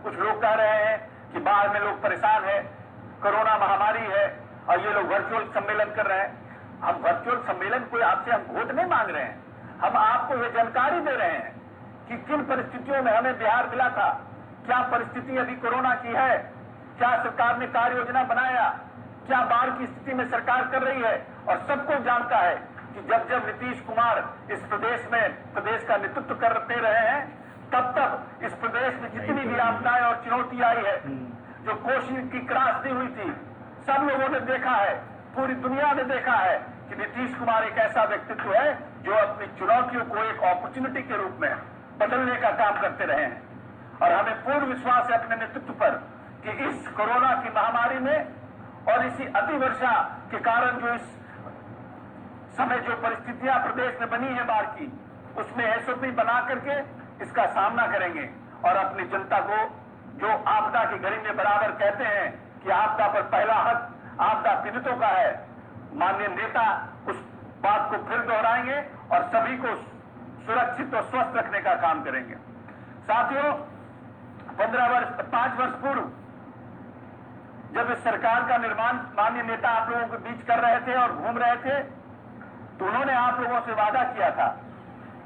कुछ लोग कह रहे हैं कि बाहर में लोग परेशान है, कोरोना महामारी है और ये लोग वर्चुअल सम्मेलन कर रहे हैं। हम वर्चुअल सम्मेलन कोई आपसे हम वोट नहीं मांग रहे हैं, हम आपको ये जानकारी दे रहे हैं कि किन परिस्थितियों में हमें बिहार मिला था, क्या परिस्थिति अभी कोरोना की है, क्या सरकार ने कार्य योजना बनाया, क्या बाढ़ की स्थिति में सरकार कर रही है। और सबको जानता है कि जब जब नीतीश कुमार इस प्रदेश में प्रदेश का नेतृत्व करते रहे हैं, तब तक इस प्रदेश में जितनी भी आपदाएं और चुनौती आई है, जो कोशिश की त्रासदी हुई थी, सब लोगों ने देखा है, पूरी दुनिया ने देखा है कि नीतीश कुमार एक ऐसा व्यक्तित्व है जो अपनी चुनौतियों को एक अपॉर्चुनिटी के रूप में बदलने का काम करते रहे हैं। और हमें पूर्ण विश्वास है अपने नेतृत्व पर कि इस कोरोना की महामारी में और इसी अतिवर्षा के कारण जो इस समय जो परिस्थितियां प्रदेश में बनी है बाढ़ की, उसमें एसओपी बना करके इसका सामना करेंगे और अपनी जनता को, जो आपदा की घड़ी में बराबर कहते हैं कि आपदा पर पहला हक आपदा पीड़ितों का है, माननीय नेता उस बात को फिर दोहराएंगे और सभी को सुरक्षित और स्वस्थ रखने का काम करेंगे। साथियों, 5 वर्ष पूर्व जब इस सरकार का निर्माण माननीय नेता आप लोगों के बीच कर रहे थे और घूम रहे थे, तो उन्होंने आप लोगों से वादा किया था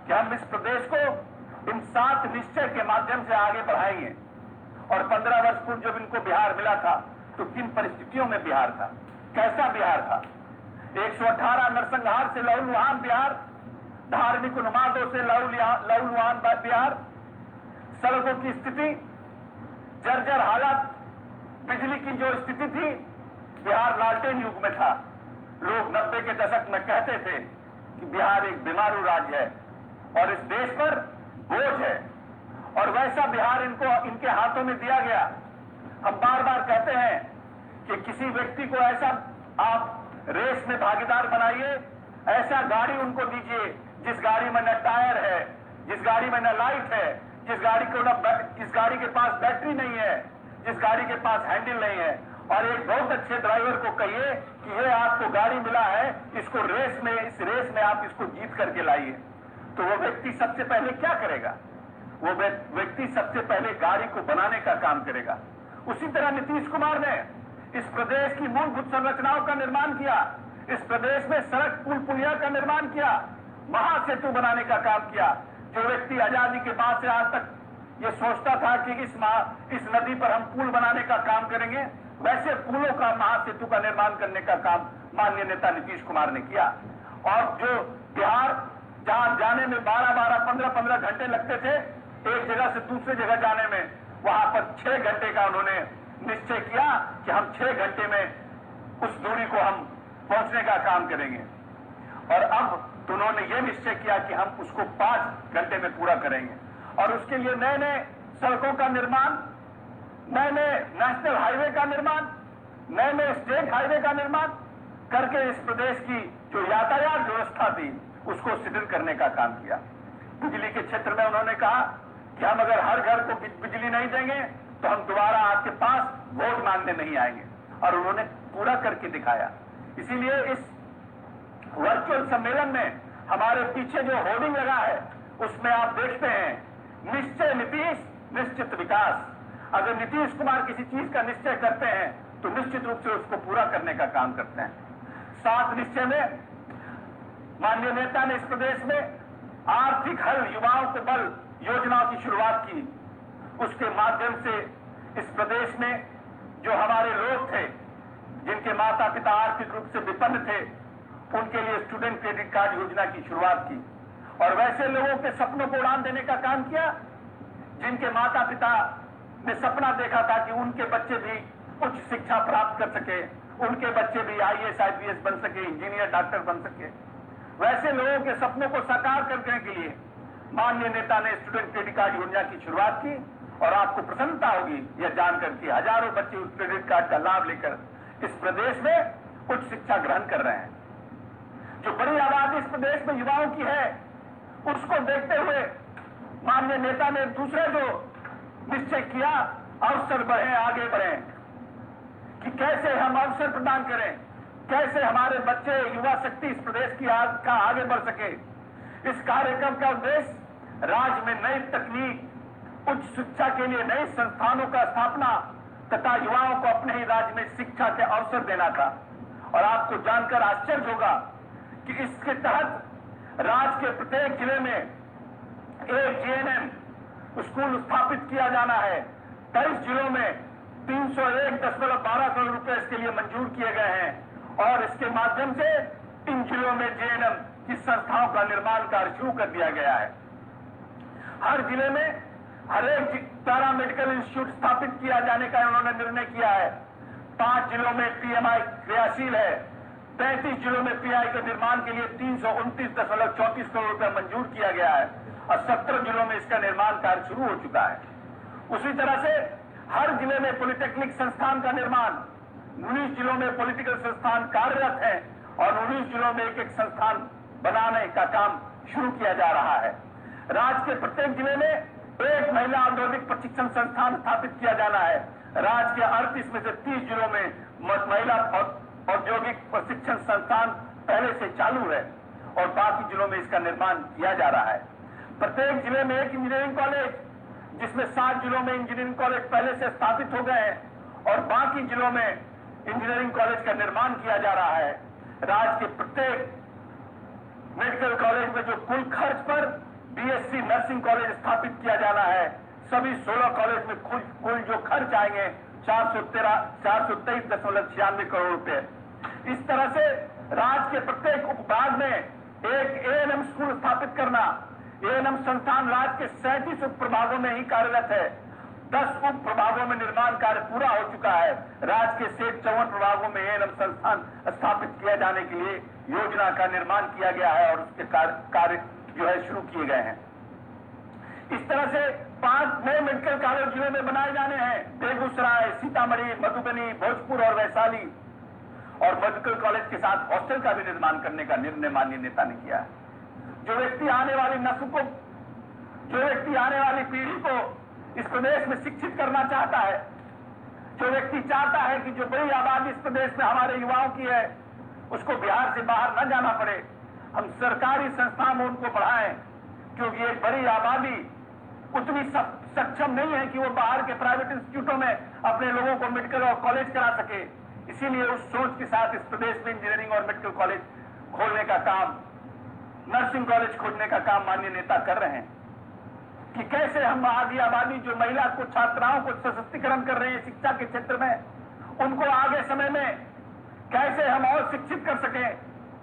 कि हम इस प्रदेश को इन 7 निश्चय के माध्यम से आगे बढ़ाएंगे। और 15 वर्ष पूर्व जब इनको बिहार मिला था तो किन परिस्थितियों में बिहार था, कैसा बिहार था। 118 नरसंहार से लहूलुहान बिहार, धार्मिक उन्मादों से लहूलुहान बिहार, सड़कों की स्थिति, जर्जर हालत, बिजली की जो स्थिति थी, बिहार लालटेन युग में था। लोग 90 के दशक में कहते थे कि बिहार एक बीमारू राज्य है और इस देश पर बोझ है, और वैसा बिहार इनके हाथों में दिया गया। हम बार बार कहते हैं कि किसी व्यक्ति को ऐसा आप रेस में भागीदार बनाइए, ऐसा गाड़ी उनको दीजिए जिस गाड़ी में न टायर है, जिस गाड़ी में न लाइट है, जिस गाड़ी के पास बैटरी नहीं है, जिस गाड़ी के पास हैंडल नहीं है, और एक बहुत अच्छे ड्राइवर को कहिए कि ये आपको गाड़ी मिला है, इसको इस रेस में आप इसको जीत करके लाइए। तो वो व्यक्ति सबसे पहले क्या करेगा? वो व्यक्ति सबसे पहले गाड़ी को बनाने का काम करेगा। उसी तरह नीतीश कुमार ने इस प्रदेश की मूलभूत संरचनाओं का निर्माण किया, इस प्रदेश में सड़क पुल पुलिया का निर्माण किया, महासेतु बनाने का काम किया। जो व्यक्ति आजादी के बाद से आज तक ये सोचता था कि इस नदी पर हम पुल बनाने का काम करेंगे, वैसे पुलों का, महासेतु का निर्माण करने का काम माननीय नेता नीतीश कुमार ने किया। और जो बिहार जहां जाने में 12-12, 15-15 घंटे लगते थे एक जगह से दूसरी जगह जाने में, वहां पर 6 घंटे का उन्होंने निश्चय किया कि हम 6 घंटे में उस दूरी को हम पहुंचने का काम करेंगे। और अब तो उन्होंने ये निश्चय किया कि हम उसको 5 घंटे में पूरा करेंगे। और उसके लिए नए नए सड़कों का निर्माण, नए नए नेशनल हाईवे का निर्माण, नए नए स्टेट हाईवे का निर्माण करके इस प्रदेश की जो यातायात व्यवस्था थी उसको शिथिल करने का काम किया। बिजली के क्षेत्र में उन्होंने कहा कि हम अगर हर घर को बिजली नहीं देंगे तो हम दोबारा आपके पास वोट मांगने नहीं आएंगे, और उन्होंने पूरा करके दिखाया। इसीलिए इस वर्चुअल सम्मेलन में हमारे पीछे जो होर्डिंग लगा है उसमें आप देखते हैं, निश्चय नीतीश, निश्चित विकास। अगर नीतीश कुमार किसी चीज का निश्चय करते हैं तो निश्चित रूप से उसको पूरा करने का काम करते हैं। 7 निश्चय में माननीय नेता ने इस प्रदेश में आर्थिक हल, युवाओं को बल योजनाओं की शुरुआत की। उसके माध्यम से इस प्रदेश में जो हमारे लोग थे, जिनके माता पिता आर्थिक रूप से विपन्न थे, उनके लिए स्टूडेंट क्रेडिट कार्ड योजना की शुरुआत की। और वैसे लोगों के सपनों को उड़ान देने का काम किया जिनके माता पिता ने सपना देखा था कि उनके बच्चे भी उच्च शिक्षा प्राप्त कर सके, उनके बच्चे भी IAS IPS बन सके, इंजीनियर डॉक्टर बन सके। वैसे लोगों के सपनों को साकार करने के लिए माननीय नेता ने स्टूडेंट क्रेडिट कार्ड योजना की शुरुआत की। और आपको प्रसन्नता होगी यह जानकर कि हजारों बच्चे उस क्रेडिट कार्ड का लाभ लेकर इस प्रदेश में उच्च शिक्षा ग्रहण कर रहे हैं। जो बड़ी आबादी इस प्रदेश में युवाओं की है, उसको देखते हुए माननीय नेता ने दूसरे जो निश्चय किया, अवसर बढ़े, आगे बढ़े, कि कैसे हम अवसर प्रदान करें, कैसे हमारे बच्चे, युवा शक्ति इस प्रदेश की का आगे बढ़ सके। इस कार्यक्रम का उद्देश्य राज्य में नई तकनीक, उच्च शिक्षा के लिए नए संस्थानों का स्थापना तथा युवाओं को अपने ही राज्य में शिक्षा के अवसर देना था। और आपको जानकर आश्चर्य होगा कि इसके तहत राज्य के प्रत्येक जिले में एक जेएनएम स्कूल स्थापित किया जाना है। 23 जिलों में 301.12 करोड़ रुपए इसके लिए मंजूर किए गए हैं और इसके माध्यम से इन जिलों में जेएनएम की संस्थाओं का निर्माण कार्य शुरू कर दिया गया है। हर जिले में हर एक पैरामेडिकल इंस्टीट्यूट स्थापित किया जाने का उन्होंने निर्णय किया है। 5 जिलों में पीएमआई क्रियाशील है। 33 जिलों में पीआई के निर्माण के लिए 329.34 करोड़ रुपए मंजूर किया गया है और 17 जिलों में इसका निर्माण कार्य शुरू हो चुका है। उसी तरह से हर जिले में पॉलिटेक्निक संस्थान का निर्माण, 19 जिलों में पॉलिटिकल संस्थान कार्यरत है और 19 जिलों में एक संस्थान बनाने का काम शुरू किया जा रहा है। राज्य के प्रत्येक जिले में एक महिला औद्योगिक प्रशिक्षण संस्थान स्थापित किया जाना है। राज्य के 38 में से 30 जिलों में महिला औद्योगिक प्रशिक्षण संस्थान पहले से चालू है और बाकी जिलों में इसका निर्माण किया जा रहा है। प्रत्येक जिले में एक इंजीनियरिंग कॉलेज, जिसमें 7 जिलों में इंजीनियरिंग कॉलेज पहले से स्थापित हो गए हैं और बाकी जिलों में इंजीनियरिंग कॉलेज का निर्माण किया जा रहा है। राज्य के प्रत्येक मेडिकल कॉलेज में जो कुल खर्च पर बीएससी नर्सिंग कॉलेज स्थापित किया जाना है, सभी 16 कॉलेज में कुल जो खर्च आएंगे 423.96 करोड़ रुपए। इस तरह से राज्य के प्रत्येक उपभाग में एक एएनएम स्कूल स्थापित करना। एएनएम संस्थान राज्य के 37 उप प्रभागों में ही कार्यरत है। 10 उप प्रभागों में निर्माण कार्य पूरा हो चुका है। राज्य के शेष 54 प्रभागों में एएनएम संस्थान स्थापित किया जाने के लिए योजना का निर्माण किया गया है और उसके कार्य जो है शुरू किए गए हैं। इस तरह से 5 नए मेडिकल कॉलेज जिलों में बनाए जाने हैं। बेगूसराय, सीतामढ़ी, मधुबनी, भोजपुर और वैशाली। और मेडिकल कॉलेज के साथ हॉस्टल का भी निर्माण करने का निर्णय माननीय नेता ने किया है। जो व्यक्ति आने वाली नस्ल को, जो व्यक्ति आने वाली पीढ़ी को इस प्रदेश में शिक्षित करना चाहता है, जो व्यक्ति चाहता है कि जो बड़ी आबादी इस प्रदेश में हमारे युवाओं की है उसको बिहार से बाहर न जाना पड़े, हम सरकारी संस्थाओं में उनको बढ़ाएं, क्योंकि एक बड़ी आबादी उतनी सक्षम नहीं है कि वो बाहर के प्राइवेट इंस्टीट्यूटों में अपने लोगों को मेडिकल और कॉलेज करा सके। इसीलिए उस सोच के साथ इस प्रदेश में इंजीनियरिंग और मेडिकल कॉलेज खोलने का काम, नर्सिंग कॉलेज खोलने का काम माननीय नेता कर रहे हैं कि कैसे हम आधी आबादी जो महिला को, छात्राओं को सशक्तिकरण कर रहे हैं शिक्षा के क्षेत्र में, उनको आगे समय में कैसे हम और शिक्षित कर सकें,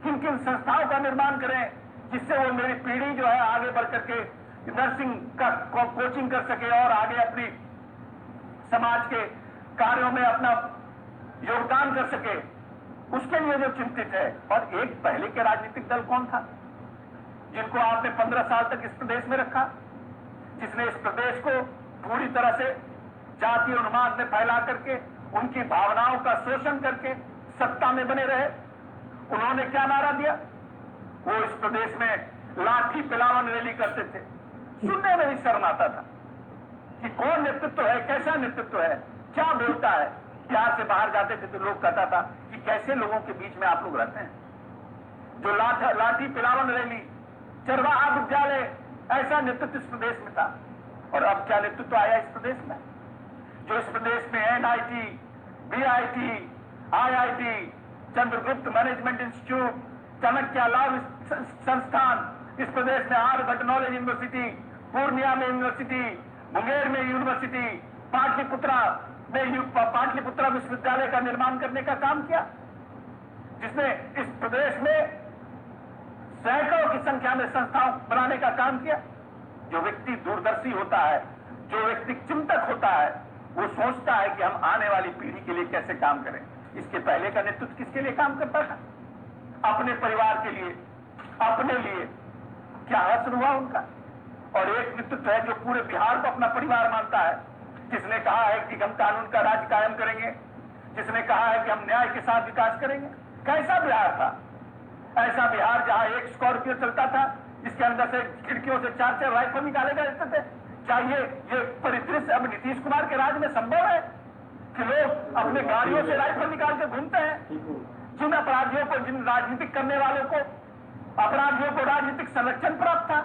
किन किन संस्थाओं का निर्माण करें जिससे वो मेरी पीढ़ी जो है आगे बढ़ करके नर्सिंग का कोचिंग कर सके और आगे अपनी समाज के कार्यों में अपना योगदान कर सके, उसके लिए जो चिंतित है। और एक पहले के राजनीतिक दल कौन था जिनको आपने 15 साल तक इस प्रदेश में रखा, जिसने इस प्रदेश को पूरी तरह से जातीय उन्माद में फैला करके उनकी भावनाओं का शोषण करके सत्ता में बने रहे। उन्होंने क्या नारा दिया? वो इस प्रदेश में लाठी पिलावन रैली करते थे। सुनने में ही शर्म आता था कि कौन नेतृत्व है, कैसा नेतृत्व है, क्या बोलता है। बिहार से बाहर जाते थे तो लोग कहता था कि कैसे लोगों के बीच में आप लोग रहते हैं। जो लाठी पिलावन रैली, चरवाहा विद्यालय, ऐसा नेतृत्व इस प्रदेश में था। और अब क्या नेतृत्व आया इस प्रदेश में? जो इस प्रदेश में NIT, BIT, IIT, Chandragupta management institute, Chanakya law संस्थान, इस प्रदेश में आर्यभट्ट नॉलेज यूनिवर्सिटी, पूर्णिया में यूनिवर्सिटी, मुंगेर में यूनिवर्सिटी, पाटलिपुत्रा विश्वविद्यालय का निर्माण करने का काम किया, जिसने इस प्रदेश में सैकड़ों की संख्या में संस्थाओं बनाने का काम किया। जो व्यक्ति दूरदर्शी होता है, जो व्यक्ति चिंतक होता है, वो सोचता है कि हम आने वाली पीढ़ी के लिए कैसे काम करें। इसके पहले का नेतृत्व किसके लिए काम करता था? अपने परिवार के लिए, अपने लिए। क्या हासिल हुआ उनका? और एक नेतृत्व है जो पूरे बिहार को अपना परिवार मानता है, जिसने कहा है कि हम कानून का राज कायम करेंगे, जिसने कहा है कि हम न्याय के साथ विकास करेंगे। कैसा बिहार था? ऐसा बिहार जहां एक स्कॉर्पियो चलता था, जिसके अंदर से खिड़कियों से 4-4 राइफल निकाले जाते थे। क्या ये परिदृश्य अब नीतीश कुमार के राज में संभव है कि लोग अपने गाड़ियों से राइफल निकाल के घूमते हैं? जिन अपराधियों को, जिन राजनीतिक करने वालों को, अपराधियों को राजनीतिक संरक्षण प्राप्त था,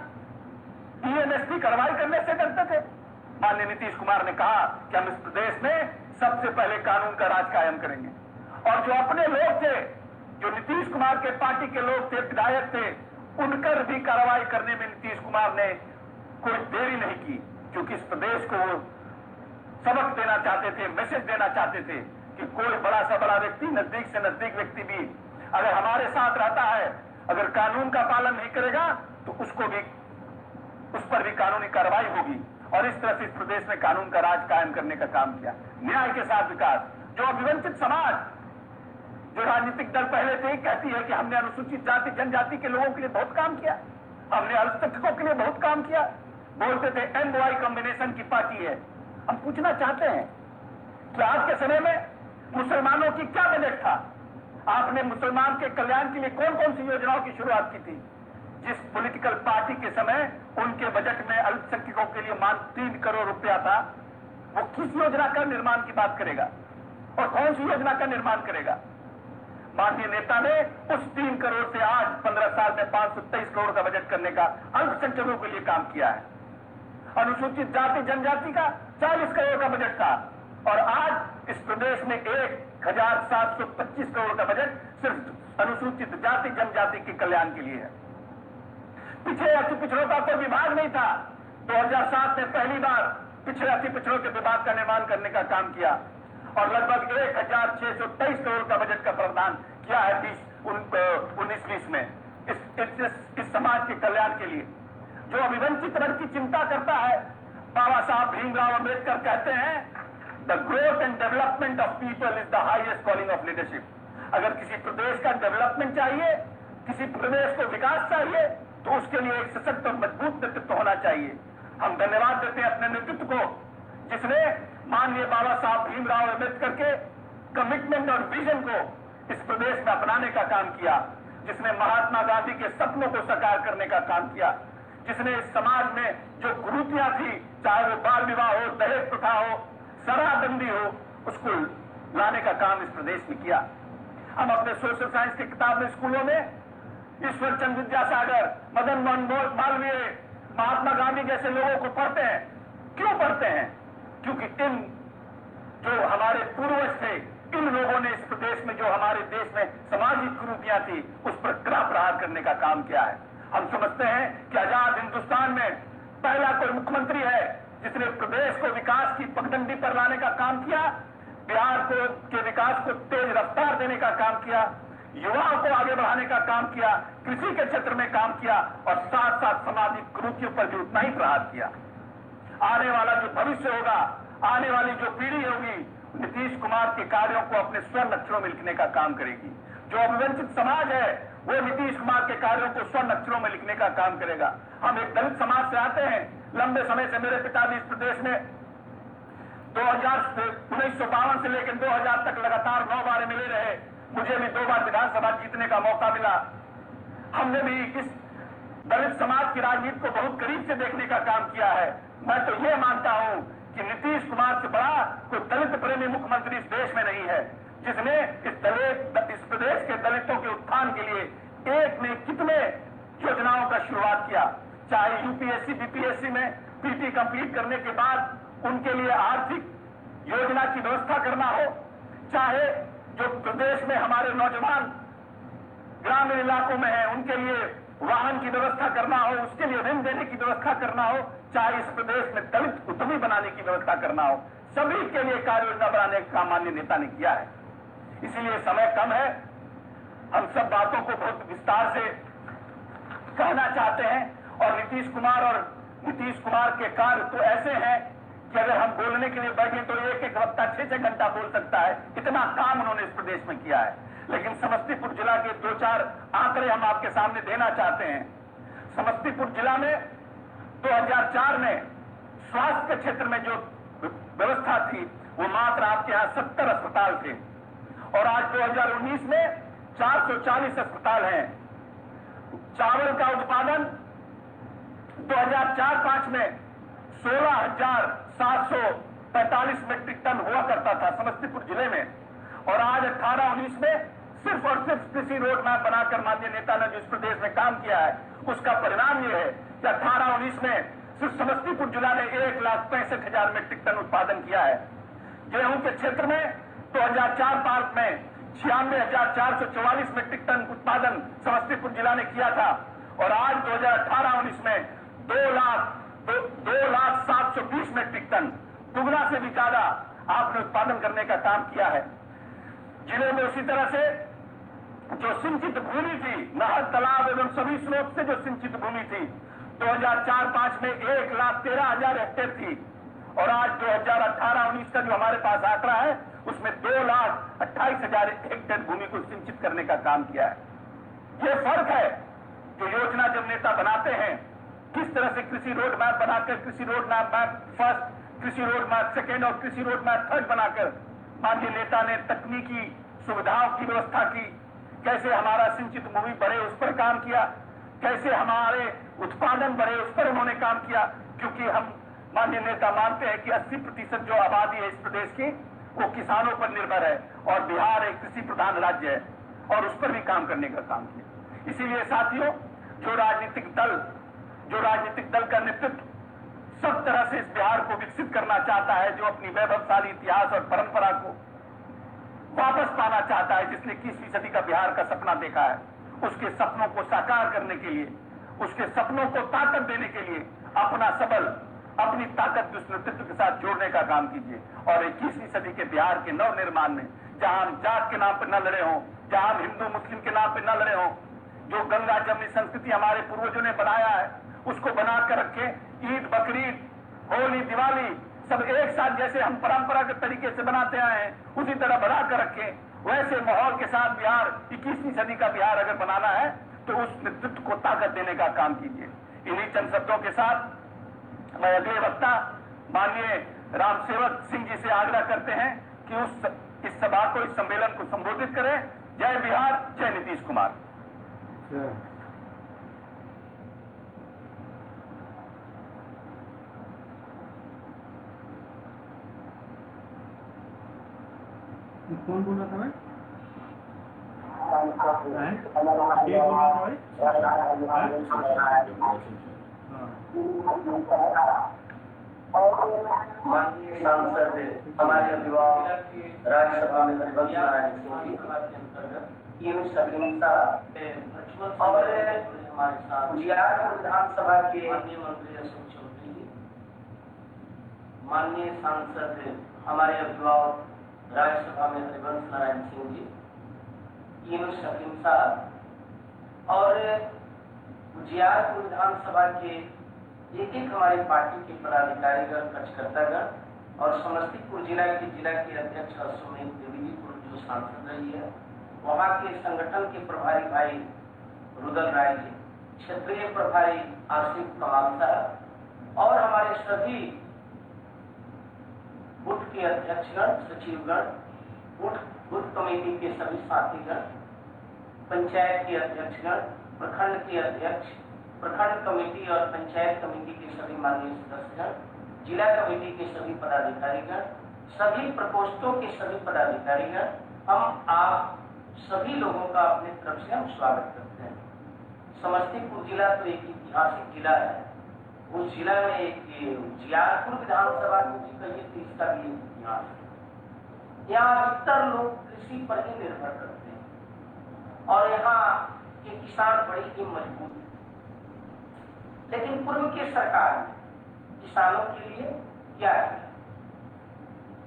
टीएमएसपी कार्रवाई करने से डरते थे। माननीय नीतीश कुमार ने कहा कि हम इस प्रदेश में सबसे पहले कानून का राज कायम करेंगे। और जो अपने लोग थे, जो नीतीश कुमार के पार्टी के लोग थे, विधायक थे, उनकर भी कार्रवाई करने में नीतीश कुमार ने कोई देरी नहीं की, क्योंकि इस प्रदेश को वो सबक देना चाहते थे, मैसेज देना चाहते थे कि कोई बड़ा सा बड़ा व्यक्ति, नजदीक से नजदीक व्यक्ति भी अगर हमारे साथ रहता है, अगर कानून का पालन नहीं करेगा तो उसको भी, उस पर भी कानूनी कार्रवाई होगी। और इस तरह से इस प्रदेश में कानून का राज कायम करने का काम किया। न्याय के साथ विकास, जो अभिवंचित समाज, जो राजनीतिक दल पहले से ही कहती है कि हमने अनुसूचित जाति जनजाति के लोगों के लिए बहुत काम किया, हमने अल्पसंख्यकों के लिए बहुत काम किया, बोलते थे एमवाई कॉम्बिनेशन की पार्टी है। हम पूछना चाहते हैं कि आज के समय में मुसलमानों की क्या बजट था? आपने मुसलमान के कल्याण के लिए कौन कौन सी योजनाओं की शुरुआत की थी? जिस पॉलिटिकल पार्टी के समय उनके बजट में अल्पसंख्यकों के लिए मान 3 करोड़ रुपया था, वो किस योजना का निर्माण की बात करेगा और कौन सी योजना का निर्माण करेगा? माननीय नेता ने उस 3 करोड़ से आज 15 साल में 523 करोड़ का बजट करने का अल्पसंख्यकों के लिए काम किया है। अनुसूचित जाति जनजाति का 40 करोड़ का बजट था और आज इस प्रदेश में 1725 करोड़ का बजट सिर्फ अनुसूचित जाति जनजाति के कल्याण के लिए है। पिछड़े अति पिछड़ों का कोई विभाग नहीं था। 2007 में पहली बार पिछड़े अति पिछड़ों के विभाग का निर्माण करने का काम किया और लगभग 1623 करोड़ का बजट का प्रावधान किया है 19-20 में इस समाज के कल्याण के लिए। जो अभिवंचित वर्ग की चिंता करता है, बाबा साहब भीमराव अम्बेडकर कहते हैं, the growth and development of people is the highest calling of leadership. अगर किसी प्रदेश का डेवलपमेंट चाहिए, किसी प्रदेश को विकास चाहिए, तो उसके लिए एक सशक्त और मजबूत नेतृत्व होना चाहिए। हम धन्यवाद देते हैं अपने नेतृत्व को, जिसने माननीय बाबा साहब भीमराव अम्बेडकर के कमिटमेंट और विजन को इस प्रदेश में अपनाने का काम किया, जिसने महात्मा गांधी के सपनों को साकार करने का काम किया, जिसने इस समाज में जो कुरीतियां थी, चाहे वो बाल विवाह हो, दहेज प्रथा हो, शराबबंदी हो, उसको लाने का काम इस प्रदेश में किया। हम अपने सोशल साइंस की किताब में, स्कूलों में ईश्वर चंद्र विद्यासागर, मदन मोहन मालवीय, महात्मा गांधी जैसे लोगों को पढ़ते हैं। क्यों पढ़ते हैं? क्योंकि इन जो हमारे पूर्वज थे, इन लोगों ने इस प्रदेश में जो हमारे देश में सामाजिक कुरीतियां थी, उस पर कड़ा प्रहार करने का काम किया है। हम समझते हैं कि आजाद हिंदुस्तान में पहला कोई मुख्यमंत्री है जिसने प्रदेश को विकास की पगडंडी पर लाने का काम किया, बिहार के विकास को तेज रफ्तार देने का काम किया, युवाओं को आगे बढ़ाने का काम किया, कृषि के क्षेत्र में काम किया और साथ साथ सामाजिक कुरीतियों पर भी उतना ही प्रहार किया। आने वाला जो भविष्य होगा, आने वाली जो पीढ़ी होगी, नीतीश कुमार के कार्यों को अपने स्वर्ण अक्षरों में लिखने का काम करेगी। जो अभिवंचित समाज है वो नीतीश कुमार के कार्यों को स्वर्ण अक्षरों में लिखने का काम करेगा। हम एक दलित समाज से आते हैं। लंबे समय से मेरे पिताजी इस प्रदेश में 1952 से लेकर 2000 तक लगातार 9 बार मिले रहे। मुझे भी 2 बार विधानसभा जीतने का मौका मिला। हमने भी इस दलित समाज की राजनीति को बहुत करीब से देखने का काम किया है। मैं तो ये मानता हूं कि नीतीश कुमार से बड़ा कोई दलित प्रेमी मुख्यमंत्री इस देश में नहीं है, जिसने इस प्रदेश के दलितों के उत्थान के लिए एक ने कितने योजनाओं का शुरुआत किया। चाहे यूपीएससी बीपीएससी में पीटी कंप्लीट करने के बाद उनके लिए आर्थिक योजना की व्यवस्था करना हो, चाहे जो प्रदेश में हमारे नौजवान ग्रामीण इलाकों में हैं उनके लिए वाहन की व्यवस्था करना हो, उसके लिए ऋण देने की व्यवस्था करना हो, चाहे इस प्रदेश में दलित उद्यमी बनाने की व्यवस्था करना हो, सभी के लिए कार्य योजना बनाने का माननीय नेता ने किया है। इसीलिए समय कम है, हम सब बातों को बहुत विस्तार से कहना चाहते हैं और नीतीश कुमार के कार्य तो ऐसे हैं कि अगर हम बोलने के लिए बैठे तो एक वक्ता 6 घंटा बोल सकता है, इतना काम उन्होंने इस प्रदेश में किया है। लेकिन समस्तीपुर जिला के 2-4 आंकड़े हम आपके सामने देना चाहते हैं। समस्तीपुर जिला में 2004 में स्वास्थ्य के क्षेत्र में जो व्यवस्था थी वो मात्र आपके यहाँ 70 अस्पताल थे और आज 2019 में 440 अस्पताल हैं। चावल का उत्पादन 2004-05 में 16,745 मीट्रिक टन हुआ करता था समस्तीपुर जिले में और आज 18-19 में सिर्फ और सिर्फ कृषि रोड मैप बनाकर माननीय नेता ने जो इस प्रदेश में काम किया है उसका परिणाम यह है कि 18-19 में सिर्फ समस्तीपुर जिला ने 1,65,000 मीट्रिक टन उत्पादन किया है। गेहूं के क्षेत्र में 2004-05 में 96,444 मीट्रिक टन उत्पादन समस्तीपुर जिला ने किया था और आज 2018-19 में 2,0720 मीट्रिक टन, दुगना से भी ज्यादा आपने उत्पादन करने का काम किया है। जिले में उसी तरह से जो सिंचित भूमि थी, नहर, तालाब एवं सभी स्रोत से जो सिंचित भूमि थी 2004-05 में 1,13,000 हेक्टेयर थी और आज 2018-19 का जो हमारे पास आंकड़ा है उसमें 2,28,000 हेक्टेयर भूमि को सिंचित करने का काम किया है। ये फर्क है जो योजना जब नेता बनाते हैं, किस तरह से कृषि रोड मैप बनाकर, कृषि रोड मैप फर्स्ट, कृषि रोड मैप सेकेंड और कृषि रोड मैप थर्ड बनाकर माननीय नेता ने तकनीकी सुविधाओं की व्यवस्था की, कैसे हमारा सिंचित भूमि बढ़े उस पर काम किया, कैसे हमारे उत्पादन बढ़े उस पर उन्होंने काम किया। क्योंकि हम माननीय नेता मानते हैं कि 80% जो आबादी है इस प्रदेश की वो किसानों पर निर्भर है और बिहार एक कृषि प्रधान राज्य है और उस पर भी काम करने का काम किया। इसीलिए साथियों, जो राजनीतिक दल का नेतृत्व सब तरह से इस बिहार को विकसित करना चाहता है, जो अपनी वैभवशाली इतिहास और परंपरा को वापस पाना चाहता है, जिसने 21वीं सदी का बिहार का सपना देखा है, उसके सपनों को साकार करने के लिए, उसके सपनों को ताकत देने के लिए अपना सबल, अपनी ताकत उस नेतृत्व के साथ जोड़ने का काम कीजिए और 21वीं सदी के बिहार के नव निर्माण में, जहां हम जात के नाम पर न लड़े हों, जहां हम हिंदू मुस्लिम के नाम पर न लड़े हों, जो गंगा जमनी संस्कृति हमारे पूर्वजों ने बनाया है उसको बनाकर रखें। ईद, बकरीद, होली, दिवाली सब एक साथ जैसे हम परंपरागत तरीके से बनाते आए हैं उसी तरह बनाकर रखें। वैसे माहौल के साथ बिहार 21वीं सदी का बिहार अगर बनाना है तो उस नेतृत्व को ताकत देने का काम कीजिए। इन्हीं चंद शब्दों के साथ मैं अगले वक्ता माननीय रामसेवक सिंह जी से आग्रह करते हैं कि इस सभा को, इस सम्मेलन को संबोधित करें। जय बिहार, जय नीतीश कुमार। कौन बोल रहा था भाई? माननीय सांसद हमारे अभिभावक राज्यसभा में हरिवंश नारायण सिंह जी, इन सभी और गुजरात विधानसभा के मंत्री अशोक चौधरी जी, माननीय सांसद हमारे अभिभावक राज्यसभा में हरिवंश नारायण सिंह जी, यूनुस हकीम साहब और गुजरात विधानसभा के एक हमारी पार्टी के पदाधिकारीगण, कार्यकर्तागण और समस्तीपुर जिला के अध्यक्ष सुमित देवी जी जो सांसद रही है, वहाँ के संगठन के प्रभारी भाई रुदल राय जी, क्षेत्रीय प्रभारी आसिफ कमाल साहब और हमारे सभी बूथ के अध्यक्षगण, सचिवगण, बूथ कमेटी के सभी साथीगण, पंचायत के अध्यक्षगण, प्रखंड के अध्यक्ष, प्रखंड कमेटी और पंचायत कमेटी के सभी माननीय सदस्यगण, जिला कमेटी के सभी पदाधिकारीगण, सभी प्रकोष्ठों के सभी पदाधिकारीगण, हम आप सभी लोगों का अपने तरफ से हम स्वागत करते हैं। समस्तीपुर जिला तो एक ऐतिहासिक जिला है। उस जिला में एक जियारपुर विधानसभा को जी कहिए तो इसका भी इतिहास है। यहाँ अधिकतर लोग कृषि पर ही निर्भर करते हैं और यहाँ के किसान बड़ी ही मजबूत है। लेकिन पूर्व की सरकार ने किसानों के लिए क्या किया?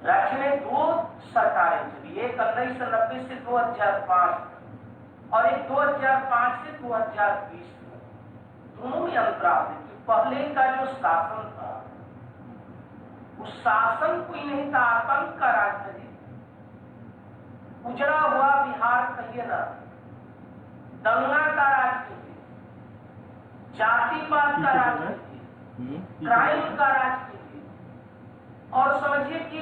राज्य में दो सरकारें चली, एक 1990 से 2005 और एक 2005 से 2020 दोनों में अंतराल है। पहले का जो शासन था उस शासन कोई नहीं था, आतंक का राज था। उजड़ा हुआ बिहार कहिए ना, दंगा का राजनीति, जातिवाद का राजनीति, क्राइम का राजनीति और समझिए कि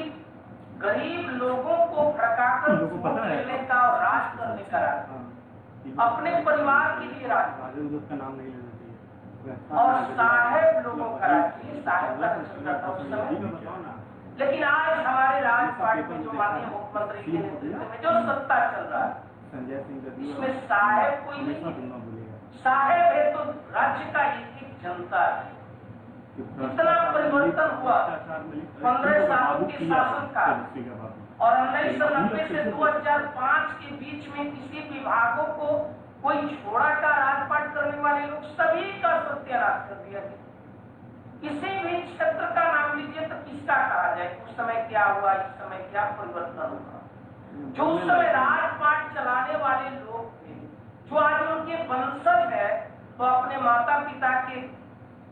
गरीब लोगों को भड़काकर खेलने का और राज करने का राजनीति, अपने परिवार के लिए राजनीति उसका नाम नहीं लेना चाहिए और साहेब लोगों का राज्य, साहेब का चलता था उस समय। लेकिन आज हमारे राज पार्टी में जो माननीय मुख्यमंत्री के नेतृत्व में जो सत्ता चल रहा है इसमें साहेब कोई नहीं, साहेब है तो राज्य का एक जनता है। इतना परिवर्तन हुआ 15 सालों के शासनकाल और 1990 से 2005 के बीच में किसी विभागों को कोई छोड़ा का राजपाट करने वाले लोग सभी का सत्यानाश कर दिया गया। किसी भी क्षेत्र का नाम लीजिए तो किसका कहा जाए, उस समय क्या हुआ, इस समय क्या परिवर्तन हुआ। जो उस समय राजपाट चलाने वाले लोग थे, जो आज उनके वंशज है, तो अपने माता पिता के